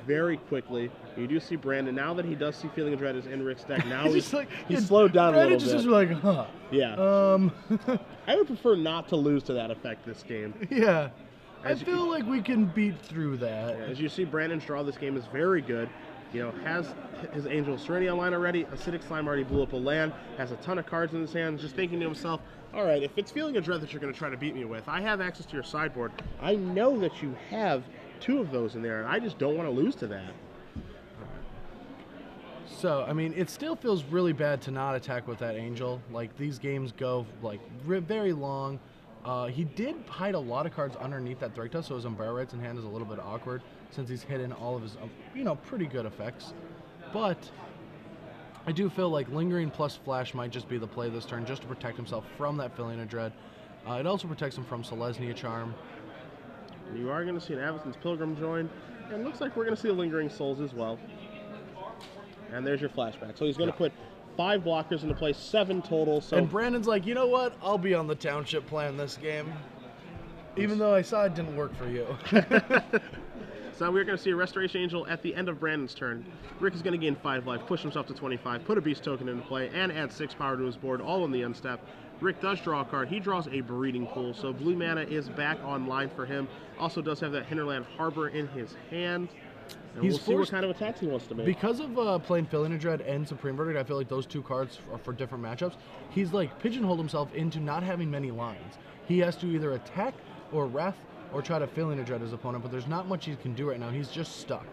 very quickly. You do see Brandon, now that he does see Feeling of Dread is in Rick's deck, now he's slowed down a little bit. Just like, huh. Yeah. I would prefer not to lose to that effect this game. Yeah. I feel like we can beat through that. Yeah, as you see, Brandon's draw this game is very good. You know, has his Angel Serenity online already. Acidic Slime already blew up a land. Has a ton of cards in his hand. Just thinking to himself, all right, if it's Feeling of Dread that you're going to try to beat me with, I have access to your sideboard. I know that you have 2 of those in there, and I just don't want to lose to that. So, I mean, it still feels really bad to not attack with that Angel. Like, these games go, like, very long. He did hide a lot of cards underneath that Thraktos, so his Umbrella Rights in hand is a little bit awkward since he's hidden all of his, pretty good effects. But I do feel like Lingering plus Flash might just be the play this turn, just to protect himself from that Feeling of Dread. It also protects him from Selesnya Charm. You are going to see an Avacyn's Pilgrim join, and it looks like we're going to see a Lingering Souls as well. And there's your flashback. So he's going to put 5 blockers into play, 7 total. So and Brandon's like, you know what? I'll be on the Township plan this game, even though I saw it didn't work for you. So now we're going to see a Restoration Angel at the end of Brandon's turn. Rick is going to gain 5 life, push himself to 25, put a Beast Token into play, and add 6 power to his board, all on the end step. Rick does draw a card. He draws a Breeding Pool, so blue mana is back online for him. Also does have that Hinterland Harbor in his hand. And we'll see what kind of attacks he wants to make. Because of playing Feeling of Dread and Supreme Verdict, I feel like those 2 cards are for different matchups. He's like pigeonholed himself into not having many lines. He has to either attack or Wrath or try to Feeling of Dread his opponent, but there's not much he can do right now. He's just stuck.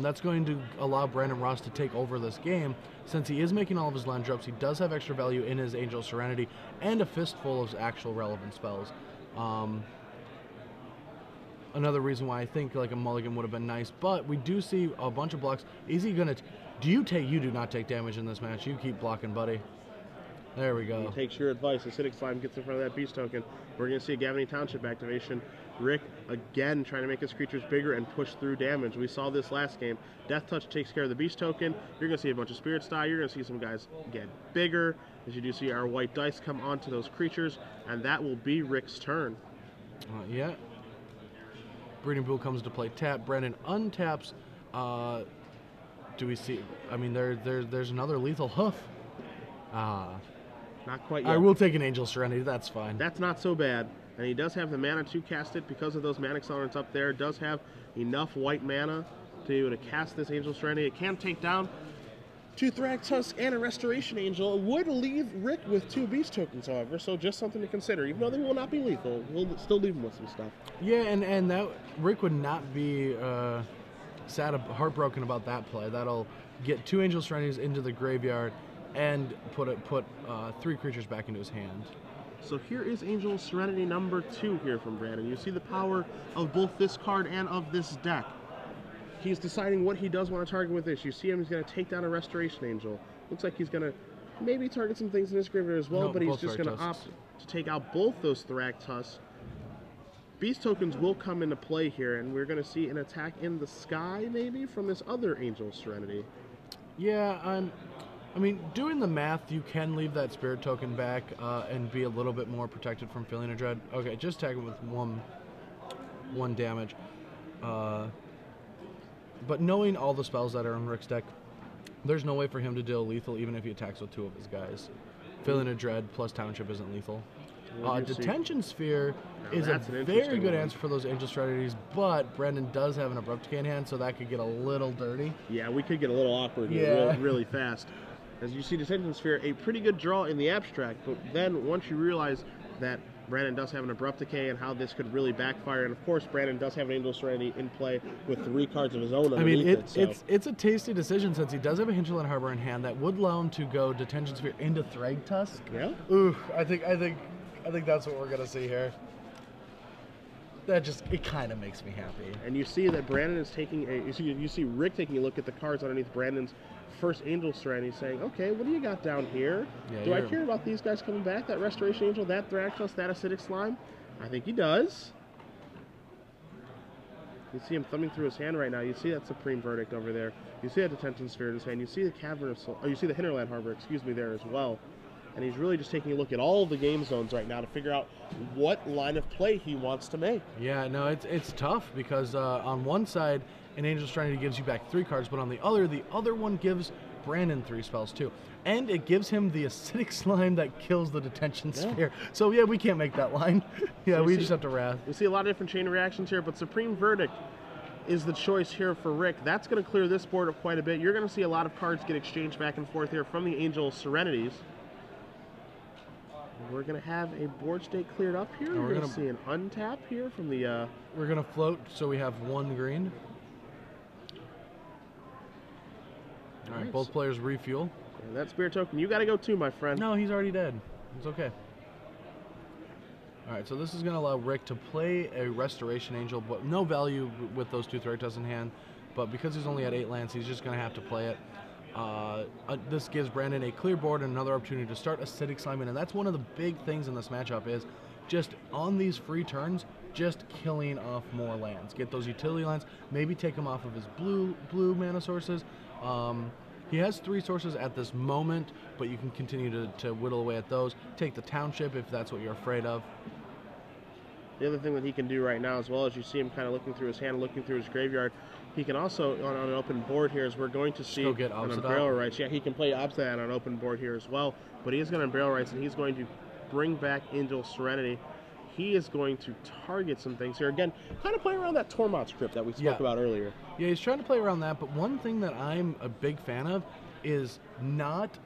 That's going to allow Brandon Ross to take over this game. Since he is making all of his land drops, he does have extra value in his Angel Serenity and a fistful of actual relevant spells. Another reason why I think like a mulligan would have been nice, but we do see a bunch of blocks. Is he gonna? You do not take damage in this match. You keep blocking, buddy. There we go. He takes your advice. Acidic Slime gets in front of that Beast Token. We're gonna see a Gavany Township activation. Rick again trying to make his creatures bigger and push through damage. We saw this last game. Death Touch takes care of the Beast Token. You're gonna see a bunch of Spirits die. You're gonna see some guys get bigger. As you do see our white dice come onto those creatures, and that will be Rick's turn. Yeah. Breeding Pool comes to play tap. Brandon untaps. Do we see? I mean, there's another Lethal Hoof. Not quite yet. I will take an Angel Serenity. That's fine. That's not so bad. And he does have the mana to cast it because of those mana accelerants up there. Does have enough white mana to be able to cast this Angel Serenity. It can take down 2 Thraktos and a Restoration Angel. It would leave Rick with 2 Beast Tokens, however, so just something to consider. Even though they will not be lethal, we'll still leave him with some stuff. Yeah, and that Rick would not be heartbroken about that play. That'll get 2 Angel Serenities into the graveyard and put 3 creatures back into his hand. So here is Angel Serenity number 2 here from Brandon. You see the power of both this card and of this deck. He's deciding what he does want to target with this. You see him, he's going to take down a Restoration Angel. Looks like he's going to maybe target some things in his graveyard as well, No, but he's both just Thrak going to Tusks. opt to take out both those Thrak Tusks. Beast tokens will come into play here, and we're going to see an attack in the sky, maybe, from this other Angel Serenity. Yeah, I mean, doing the math, you can leave that spirit token back and be a little bit more protected from Feeling of Dread. Okay, just tag him with one damage. But knowing all the spells that are in Rick's deck, there's no way for him to deal lethal even if he attacks with 2 of his guys. Feeling of Dread plus Township isn't lethal. Detention Sphere is a very good answer for those Angel strategies, but Brandon does have an Abrupt Decay in hand, so that could get a little dirty. Yeah, we could get a little awkward here really fast. As you see, Detention Sphere, a pretty good draw in the abstract, but then once you realize that Brandon does have an Abrupt Decay and how this could really backfire, and of course Brandon does have an Angel Serenity in play with 3 cards of his own underneath it's a tasty decision since he does have a Hinterland Harbor in hand that would allow him to go Detention Sphere into Thrag Tusk. Yeah. Ooh, I think that's what we're gonna see here. It kind of makes me happy. And you see that Brandon is taking you see Rick taking a look at the cards underneath Brandon's first Angel Serenity, saying, okay, what do you got down here? Yeah, do I care about these guys coming back? That Restoration Angel, that Thraxos, that Acidic Slime? I think he does. You see him thumbing through his hand right now. You see that Supreme Verdict over there. You see that Detention Sphere in his hand. You see the Cavern of Soul. Oh, you see the Hinterland Harbor, excuse me, there as well. And he's really just taking a look at all of the game zones right now to figure out what line of play he wants to make. Yeah, no, it's tough because on one side, an Angel Serenity gives you back 3 cards, but on the other one gives Brandon 3 spells too. And it gives him the Acidic Slime that kills the Detention Sphere. So yeah, we can't make that line. Yeah, we just have to wrath. We see a lot of different chain reactions here, but Supreme Verdict is the choice here for Rick. That's going to clear this board up quite a bit. You're going to see a lot of cards get exchanged back and forth here from the Angel Serenities. We're going to have a board state cleared up here. We're going to see an untap here from the... We're going to float, so we have 1 green. All right, both players refuel. And that Spirit Token, you got to go too, my friend. No, he's already dead. It's okay. All right, so this is going to allow Rick to play a Restoration Angel, but no value with those 2 Thrak Tusks in hand. But because he's only at 8 lands, he's just going to have to play it. This gives Brandon a clear board and another opportunity to start Acidic Slime in, and that's one of the big things in this matchup is just on these free turns, just killing off more lands. Get those utility lands, maybe take them off of his blue mana sources. He has 3 sources at this moment, but you can continue to whittle away at those. Take the Township if that's what you're afraid of. The other thing that he can do right now, as well as you see him kind of looking through his hand, looking through his graveyard, he can also, on an open board here, as we're going to see get on Umbrella Rights. Yeah, he can play Obstinate on an open board here as well, but he is going to Umbrella Rights, and he's going to bring back Angel Serenity. He is going to target some things here. Again, kind of playing around that Tormod script that we spoke about earlier. Yeah, he's trying to play around that, but one thing that I'm a big fan of is not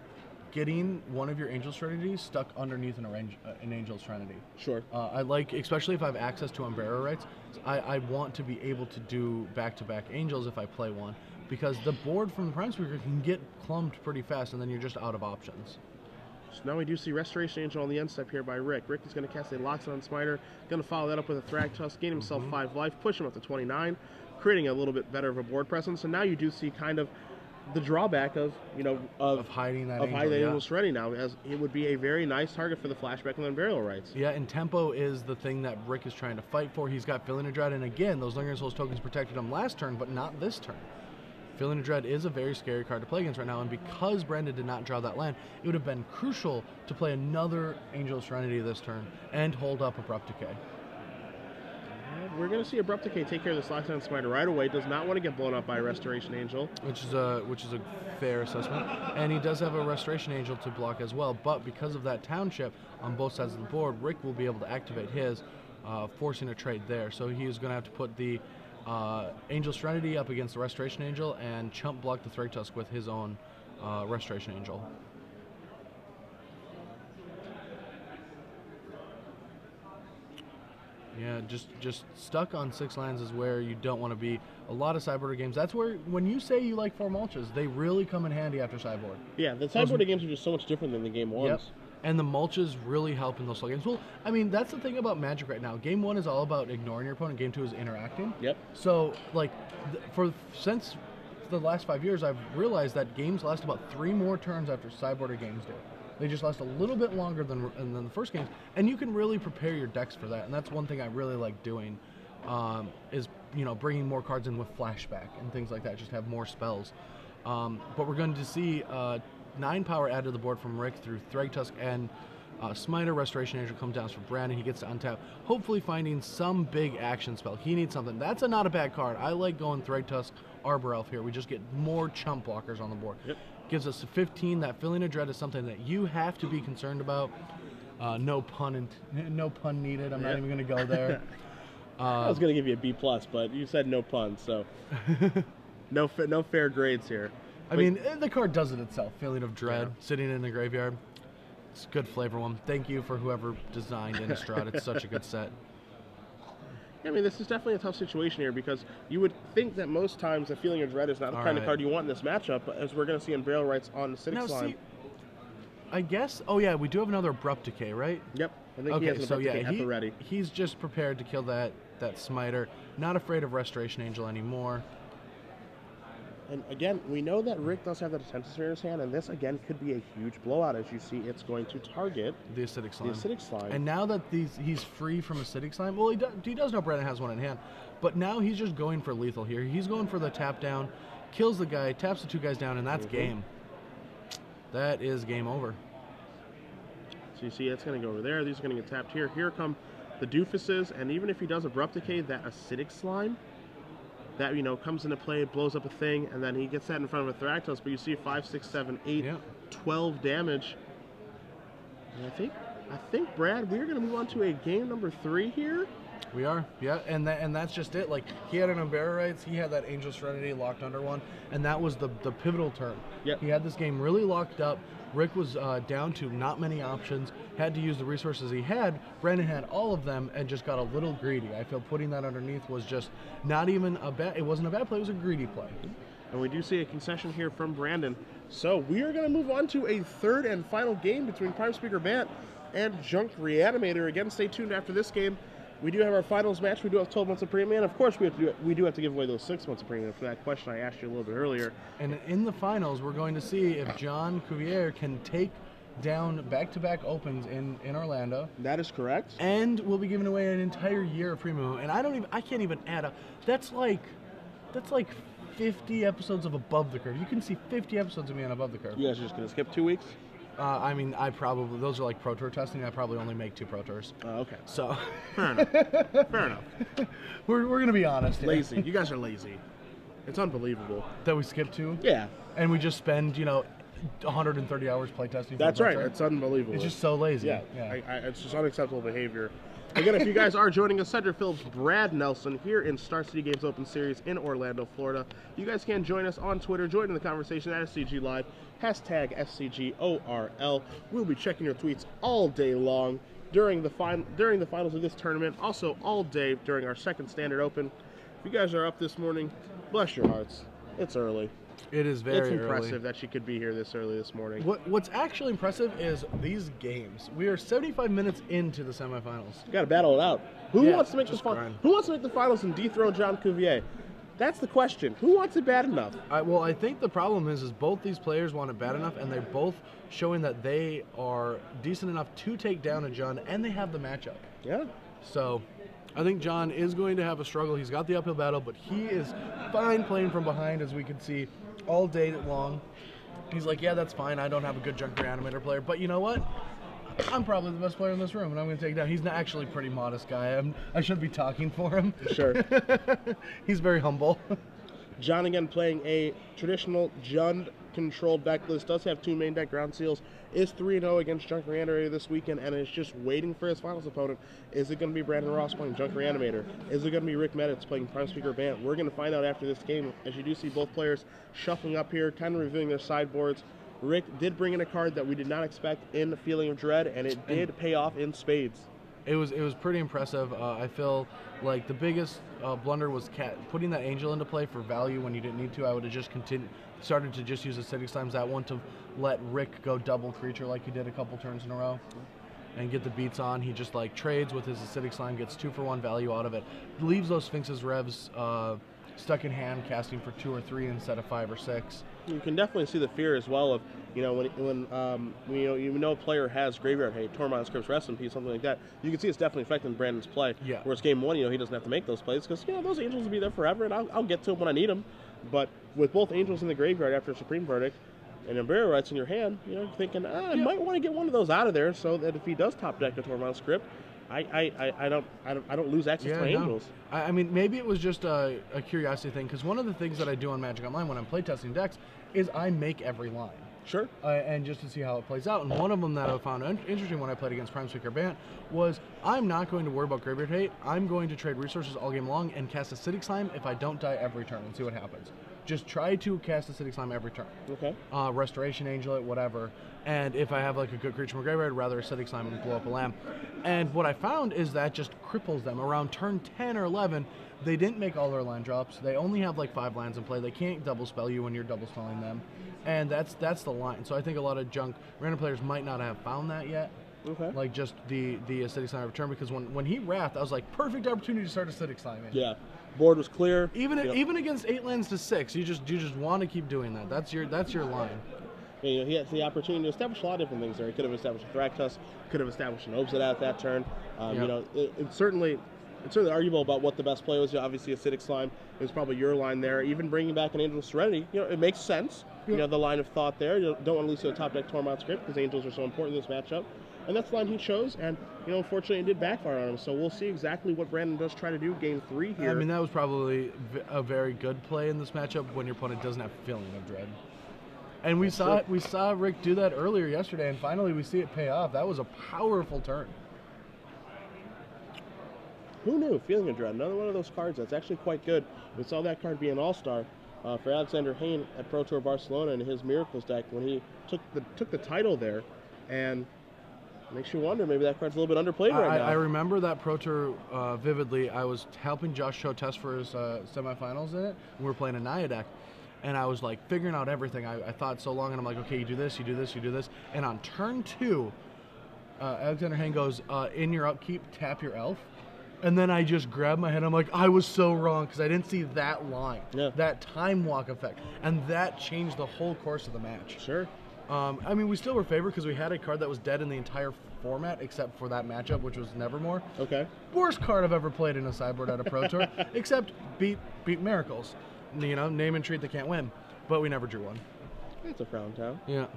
getting one of your Angel Serenities stuck underneath an Angel Serenity. Sure. I like, especially if I have access to Umbrella Rights, I want to be able to do back-to-back Angels if I play one, because the board from the Prime Speaker can get clumped pretty fast, and then you're just out of options. So now we do see Restoration Angel on the end step here by Rick. Rick is going to cast a Loxodon Smiter, going to follow that up with a Thrak Tusk, gain himself 5 life, push him up to 29, creating a little bit better of a board presence. And now you do see kind of the drawback of, of hiding that Angel Serenity now, as it would be a very nice target for the flashback and then burial rights. Yeah, and tempo is the thing that Rick is trying to fight for. He's got Feeling of Dread, and again, those Lingering Souls tokens protected him last turn, but not this turn. Feeling of Dread is a very scary card to play against right now, and because Brandon did not draw that land, it would have been crucial to play another Angel Serenity this turn and hold up Abrupt Decay. We're going to see Abrupt Decay take care of this Lockdown Smiter right away. Does not want to get blown up by a Restoration Angel. Which is a fair assessment. And he does have a Restoration Angel to block as well, but because of that Township on both sides of the board, Rick will be able to activate his, forcing a trade there. So he is going to have to put the Angel Serenity up against the Restoration Angel and chump block the Thrag Tusk with his own Restoration Angel. Yeah, just stuck on 6 lands is where you don't want to be. A lot of sideboard games, that's where, when you say you like 4 mulches, they really come in handy after sideboard. Yeah, the sideboard games are just so much different than the game ones. Yep. And the mulches really help in those slow games. Well, I mean, that's the thing about Magic right now. Game 1 is all about ignoring your opponent. Game 2 is interacting. Yep. So, like, since the last 5 years, I've realized that games last about 3 more turns after sideboarded games do. They just last a little bit longer than the first games, and you can really prepare your decks for that. And that's one thing I really like doing, is bringing more cards in with flashback and things like that. Just have more spells. But we're going to see 9 power added to the board from Rick through Thragtusk and Smiter. Restoration Angel comes down for Brandon. He gets to untap, hopefully finding some big action spell. He needs something. That's not a bad card. I like going Thragtusk, Arbor Elf here. We just get more chump blockers on the board. Yep. Gives us a 15. That feeling of dread is something that you have to be concerned about. No pun needed. I'm not even going to go there. I was going to give you a B+, but you said no pun, so no fair grades here. I mean, the card does it itself. Feeling of dread, sitting in the graveyard. It's a good flavor one. Thank you for whoever designed Innistrad. It's such a good set. I mean, this is definitely a tough situation here because you would think that most times a Feeling of Dread is not the kind of card you want in this matchup, as we're going to see in Braille Rights on the Acidic Slime. I guess, oh yeah, we do have another Abrupt Decay, right? Yep. I think he has an Abrupt Decay at the ready. He's just prepared to kill that Smiter. Not afraid of Restoration Angel anymore. And again, we know that Rick does have the Defensive Sphere in his hand, and this again could be a huge blowout. As you see, it's going to target the Acidic Slime. The Acidic Slime. And now that he's free from Acidic Slime, well, he does know Brandon has one in hand, but now he's just going for lethal here. He's going for the tap down, kills the guy, taps the 2 guys down, and that's game. That is game over. So you see, it's going to go over there. These are going to get tapped here. Here come the Doofuses, and even if he does Abrupt Decay, that Acidic Slime, that, comes into play, blows up a thing, and then he gets that in front of a Thragtusk, but you see 5, 6, 7, 8, 12 damage. And I think, Brad, we're going to move on to a game number 3 here. We are, yeah, and that's just it. Like, he had an Umbrella Rights, he had that Angel Serenity locked under one, and that was the pivotal turn. Yep. He had this game really locked up. Rick was down to not many options, had to use the resources he had. Brandon had all of them and just got a little greedy. I feel putting that underneath was just not even it wasn't a bad play, it was a greedy play. And we do see a concession here from Brandon. So we are going to move on to a 3rd and final game between Prime Speaker Bant and Junk Reanimator. Again, stay tuned after this game. We do have our finals match. We do have 12 months of premium. Of course, we do have to give away those 6 months of premium for that question I asked you a little bit earlier. And in the finals, we're going to see if John Cuvier can take down back-to-back opens in Orlando. That is correct. And we'll be giving away an entire year of premium. And I can't even add up. That's like 50 episodes of Above the Curve. You can see 50 episodes of me on Above the Curve. You guys are just going to skip 2 weeks? I mean, those are like Pro Tour testing. I probably only make 2 Pro Tours. Oh, okay. So. Fair enough. Fair enough. We're going to be honest here. Lazy. You guys are lazy. It's unbelievable. That we skip 2? Yeah. And we just spend, 130 hours playtesting. That's right. It's unbelievable. It's just so lazy. Yeah. It's just unacceptable behavior. Again, if you guys are joining us, Cedric Phillips, Brad Nelson here in Star City Games Open Series in Orlando, Florida. You guys can join us on Twitter, join in the conversation at SCG Live, hashtag SCGORL. We'll be checking your tweets all day long during the finals of this tournament, also all day during our 2nd Standard Open. If you guys are up this morning, bless your hearts. It's early. It is very early. It's impressive that she could be here this early this morning. What's actually impressive is these games. We are 75 minutes into the semifinals. You got to battle it out. Who wants to make the finals and dethrone John Cuvier? That's the question. Who wants it bad enough? I think the problem is both these players want it bad enough, and they're both showing that they are decent enough to take down a John, and they have the matchup. Yeah. So I think John is going to have a struggle. He's got the uphill battle, but he is fine playing from behind, as we can see all day long. He's like, yeah, that's fine. I don't have a good Junk Reanimator player, but you know what? I'm probably the best player in this room, and I'm going to take it down. He's actually a pretty modest guy. I shouldn't be talking for him. Sure. He's very humble. John, again, playing a traditional Jund-controlled deck list, does have 2 main deck ground seals, is 3-0 against Junk Reanimator this weekend, and is just waiting for his finals opponent. Is it going to be Brandon Ross playing Junk Reanimator? Is it going to be Rick Meditz playing Prime Speaker Bant? We're going to find out after this game, as you do see both players shuffling up here, kind of reviewing their sideboards. Rick did bring in a card that we did not expect in the Feeling of Dread, and it did pay off in spades. It was pretty impressive. I feel like the biggest blunder was putting that Angel into play for value when you didn't need to. I would have just started to just use Acidic Slimes that one to let Rick go double creature like he did a couple turns in a row and get the beats on. He just trades with his Acidic Slime, gets 2-for-1 value out of it, leaves those Sphinx's Revs stuck in hand, casting for 2 or 3 instead of 5 or 6. You can definitely see the fear as well of, when you know a player has graveyard hate, Tormund Scripts, rest in peace, something like that. You can see it's definitely affecting Brandon's play. Yeah. Whereas game 1, he doesn't have to make those plays because those angels will be there forever, and I'll get to them when I need them. But with both angels in the graveyard after a Supreme Verdict and Unburial Rights in your hand, you're thinking, I might want to get one of those out of there so that if he does top deck a Tormund Script, I don't lose access to my angels. I mean, maybe it was just a curiosity thing, because one of the things that I do on Magic Online when I'm playtesting decks is I make every line. Sure. And just to see how it plays out. And one of them that I found interesting when I played against Prime Speaker Bant was I'm not going to worry about graveyard hate. I'm going to trade resources all game long and cast Acidic Slime if I don't die every turn and see what happens. Just try to cast Acidic Slime every turn. Okay. Restoration Angel it, whatever. And if I have like a good creature from a graveyard, I'd rather Acidic Slime and blow up a lamb. And what I found is that just cripples them. Around turn 10 or 11, they didn't make all their land drops. They only have like 5 lands in play. They can't double spell you when you're double spelling them. And that's the line. So I think a lot of random players might not have found that yet. Okay. Like just the Acidic Slime return, because when he wrathed, I was like, perfect opportunity to start Acidic Slime. Yeah. Board was clear. Even against 8 lands to 6, you just want to keep doing that. That's your line. He had the opportunity to establish a lot of different things there. He could have established a Thragtusk, could have established an Obsidian at that turn. It's certainly arguable about what the best play was. Obviously, Acidic Slime is probably your line there. Even bringing back an Angel Serenity, it makes sense. The line of thought there. You don't want to lose to a top deck Tormund Script because Angels are so important in this matchup. And that's the line he chose, and unfortunately it did backfire on him. So we'll see exactly what Brandon does try to do game 3 here. I mean, that was probably a very good play in this matchup when your opponent doesn't have feeling of dread. And we saw Rick do that earlier yesterday, and finally we see it pay off. That was a powerful turn. Who knew? Feeling of Dread, another one of those cards that's actually quite good. We saw that card be an all-star for Alexander Hayne at Pro Tour Barcelona in his Miracles deck when he took the title there, and makes you wonder, maybe that card's a little bit underplayed right now. I remember that Pro Tour vividly. I was helping Josh show test for his semifinals in it, and we were playing a Naya deck. And I was like figuring out everything. I thought so long, and I'm like, okay, you do this, you do this, you do this. And on turn 2, Alexander Hayne goes, in your upkeep, tap your elf. And then I just grabbed my head. I'm like, I was so wrong because I didn't see that line, that time walk effect. And that changed the whole course of the match. Sure. I mean, we still were favored because we had a card that was dead in the entire format except for that matchup, which was Nevermore. Okay. Worst card I've ever played in a sideboard at a Pro Tour, except beat Miracles. Name and treat, they can't win. But we never drew one. That's a frown town. Yeah.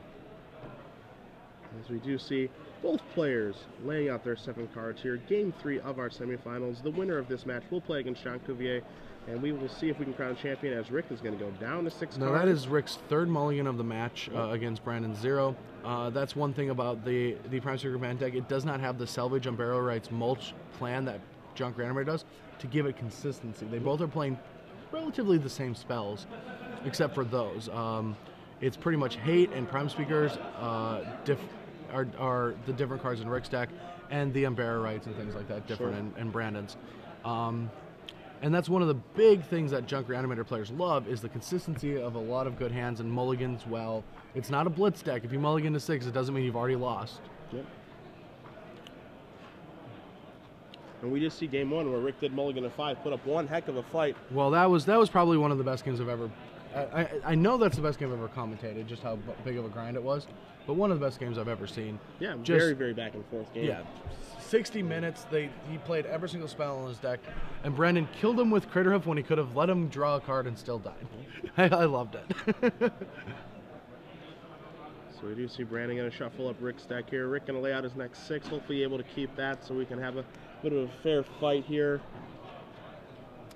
As we do see both players laying out their 7 cards here. Game 3 of our semifinals. The winner of this match will play against Jean Cuvier, and we will see if we can crown champion, as Rick is going to go down to 6 cards. Now that is Rick's 3rd mulligan of the match against Brandon 0. That's one thing about the Prime Speaker Bant deck. It does not have the Salvage on Barrel Rights mulch plan that Junk Reanimator does to give it consistency. They both are playing relatively the same spells, except for those. It's pretty much Hate and Prime Speakers are the different cards in Rick's deck, and the Unbearer Rights and things like that different in Brandon's. And that's one of the big things that Junk Reanimator players love is the consistency of a lot of good hands and mulligans. Well, it's not a blitz deck. If you mulligan to 6, it doesn't mean you've already lost. Yep. And we just see game 1 where Rick did mulligan to 5, put up one heck of a fight. Well, that was probably one of the best games I've ever. I know that's the best game I've ever commentated, just how big of a grind it was. But one of the best games I've ever seen. Yeah, very, very back and forth game. Yeah, 60 minutes. He played every single spell in his deck, and Brandon killed him with Critterhoof when he could have let him draw a card and still died. I loved it. So we do see Brandon going to shuffle up Rick's deck here. Rick going to lay out his next 6, hopefully able to keep that so we can have a bit of a fair fight here.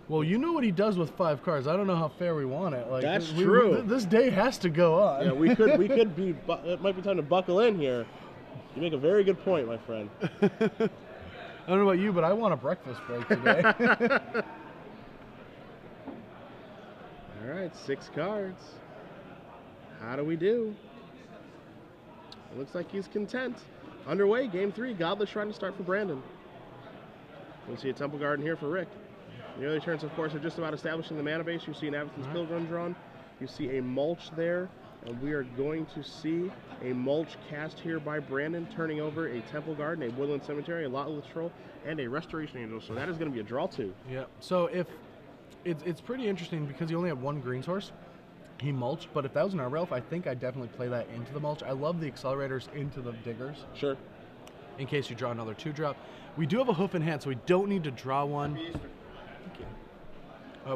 Well, you know what he does with 5 cards. I don't know how fair we want it. Like, that's true. This day has to go on. Yeah, we could be. It might be time to buckle in here. You make a very good point, my friend. I don't know about you, but I want a breakfast break today. All right, 6 cards. How do we do? It looks like he's content. Underway, game 3. Godless Shrine to start for Brandon. We'll see a Temple Garden here for Rick. The early turns, of course, are just about establishing the mana base. You see an Abathon's Pilgrim drawn. You see a mulch there. And we are going to see a mulch cast here by Brandon, turning over a Temple Garden, a Woodland Cemetery, a Lotless Troll, and a Restoration Angel. So that is going to be a draw 2. Yeah. So if it's pretty interesting because he only had one green source. He mulched, but if that was an Arbelf, I think I'd definitely play that into the mulch. I love the accelerators into the diggers. Sure. In case you draw another 2-drop. We do have a hoof in hand, so we don't need to draw one.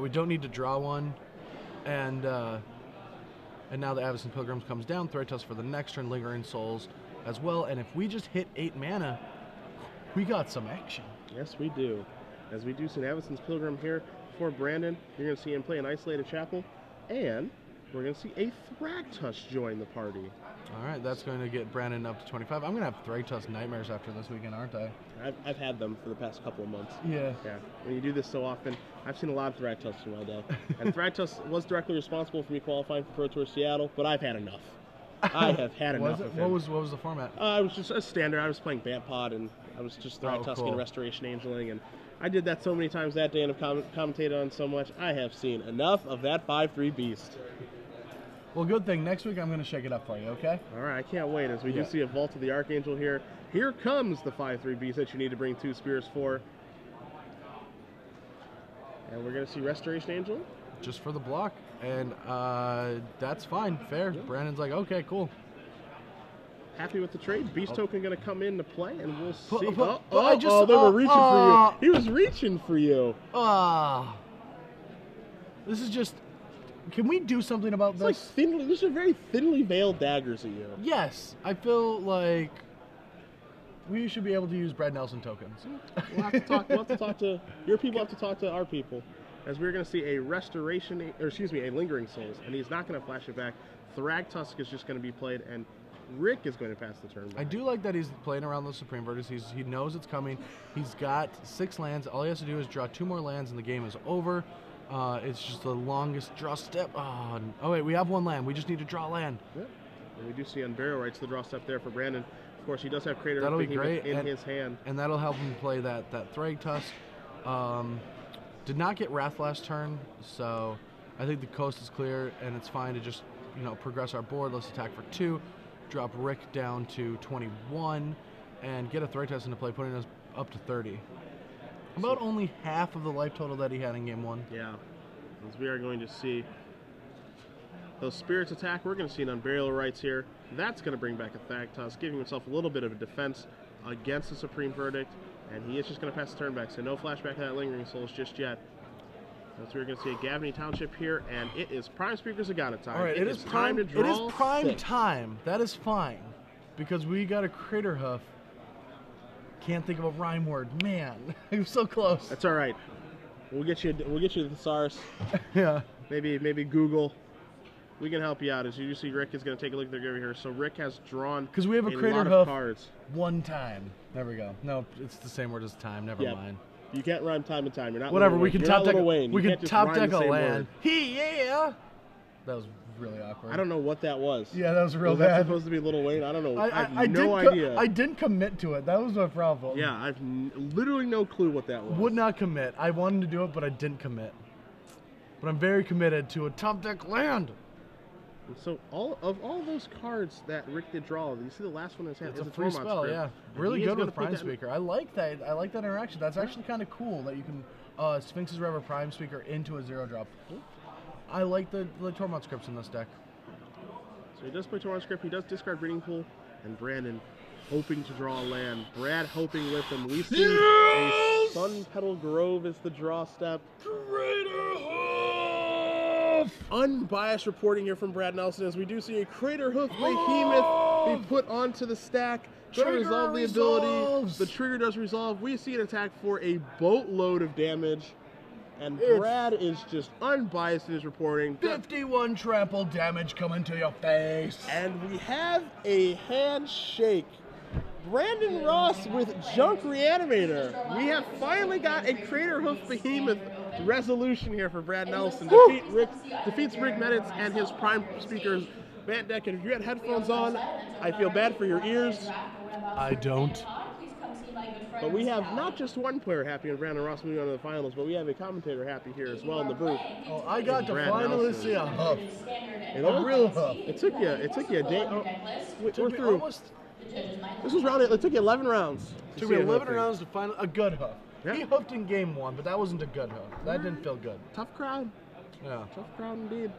We don't need to draw one. And now the Avacyn Pilgrims comes down, Threat Tusk for the next turn, Lingering Souls as well. And if we just hit 8 mana, we got some action. Yes, we do. As we do see an Avacyn's Pilgrim here for Brandon, you're going to see him play an Isolated Chapel, and we're going to see a Thragtusk join the party. All right, that's going to get Brandon up to 25. I'm going to have Thragtusk nightmares after this weekend, aren't I? I've had them for the past couple of months. Yeah. Yeah. When you do this so often, I've seen a lot of Thragtusks in my day. And Thragtusk was directly responsible for me qualifying for Pro Tour Seattle, but I've had enough. I have had enough of him. What was the format? It was just a standard. I was playing Bantpod, and I was just Thragtusk and Restoration Angeling, and I did that so many times that day and have commentated on so much. I have seen enough of that 5/3 beast. Well, good thing. Next week I'm going to shake it up for you, okay? All right, I can't wait. As we do see a Vault of the Archangel here. Here comes the 5/3 beast that you need to bring 2 spears for. And we're going to see Restoration Angel. Just for the block. And that's fine. Fair. Yeah. Brandon's like, okay, cool. Happy with the trade. Beast token going to come into play, and we'll see. They were reaching for you. He was reaching for you. This is just... Can we do something about this? Like thinly, these are very thinly veiled daggers at you. Yes. I feel like we should be able to use Brad Nelson tokens. We'll have to talk to your people. Have to talk to our people, as we're going to see a a Lingering Souls, and he's not going to flash it back. Thragtusk is just going to be played, and Rick is going to pass the turn back. I do like that he's playing around the Supreme Verdict. He knows it's coming. He's got 6 lands. All he has to do is draw 2 more lands, and the game is over. It's just the longest draw step. Oh wait, we have 1 land. We just need to draw land. Yep. And we do see Unburial Rites the draw step there for Brandon. Of course, he does have Crater that'll be great in his hand. And that'll help him play that Thragtusk. Did not get Wrath last turn, so I think the coast is clear, and it's fine to just progress our board. Let's attack for 2, drop Rick down to 21, and get a Thragtusk into play, putting us up to 30. About only half of the life total that he had in game 1. Yeah. As we are going to see those spirits attack, we're going to see an Unburial Rites here. That's going to bring back a Thragtusk, giving himself a little bit of a defense against the Supreme Verdict. And he is just going to pass the turn back, so no flashback of that Lingering Souls just yet. So we're going to see a Gavany Township here, and it is Prime Speaker Zagana time. All right, it is time to draw. It is prime time. That is fine, because we got a Crater Hoof. Can't think of a rhyme word. Man, I'm so close. That's all right. We'll get you the thesaurus. Yeah. Maybe Google. We can help you out. As you see, Rick is going to take a look at their game here. So Rick has drawn because we have a Crater lot Hoof of cards. 1 time. There we go. No, it's the same word as time. Never mind. You can't rhyme time and time. You're not. Whatever. We can top deck. We can top deck a land. Yeah. That was really awkward. I don't know what that was. Yeah, that was real bad. Was that bad. supposed to be Little Wayne? I don't know. I have no idea. I didn't commit to it. That was my problem. Yeah, I've literally no clue what that was. Would not commit. I wanted to do it, but I didn't commit. But I'm very committed to a top deck land. So all those cards that Rick did draw, you see the last one in his hand. It's a free spell, yeah. Really good with Prime Speaker. I like that. I like that interaction. That's actually kind of cool that you can Sphinx's Rever Prime Speaker into a 0-drop. I like the Tormod scripts in this deck. So he does play Tormod script. He does discard Breeding Pool, and Brandon hoping to draw a land. Brad hoping with him. We see a Sun Petal Grove is the draw step. Crater Hoof! Unbiased reporting here from Brad Nelson, as we do see a Crater Hoof Behemoth be put onto the stack. Going to resolve the ability. The trigger does resolve. We see an attack for a boatload of damage. And Brad is just unbiased in his reporting. 51 trample damage coming to your face. And we have a handshake. Brandon Ross with Junk Reanimator. We have finally got a Crater Hoof Behemoth resolution here for Brad Nelson. Defeats Rick Meditz and his Prime Speakers Bant deck. And if you had headphones on, I feel bad for your ears. I don't. But we have not just one player happy in Brandon Ross moving on to the finals, but we have a commentator happy here as well in the booth. Oh, I got to finally see a hoof. A real hoof. It took you a day. Oh, we're through. This was round 8. It took you 11 rounds. It took me 11 rounds to find a good hoof. Yeah. He hooked in game 1, but that wasn't a good hook. That didn't feel good. Tough crowd. Yeah. Tough crowd indeed.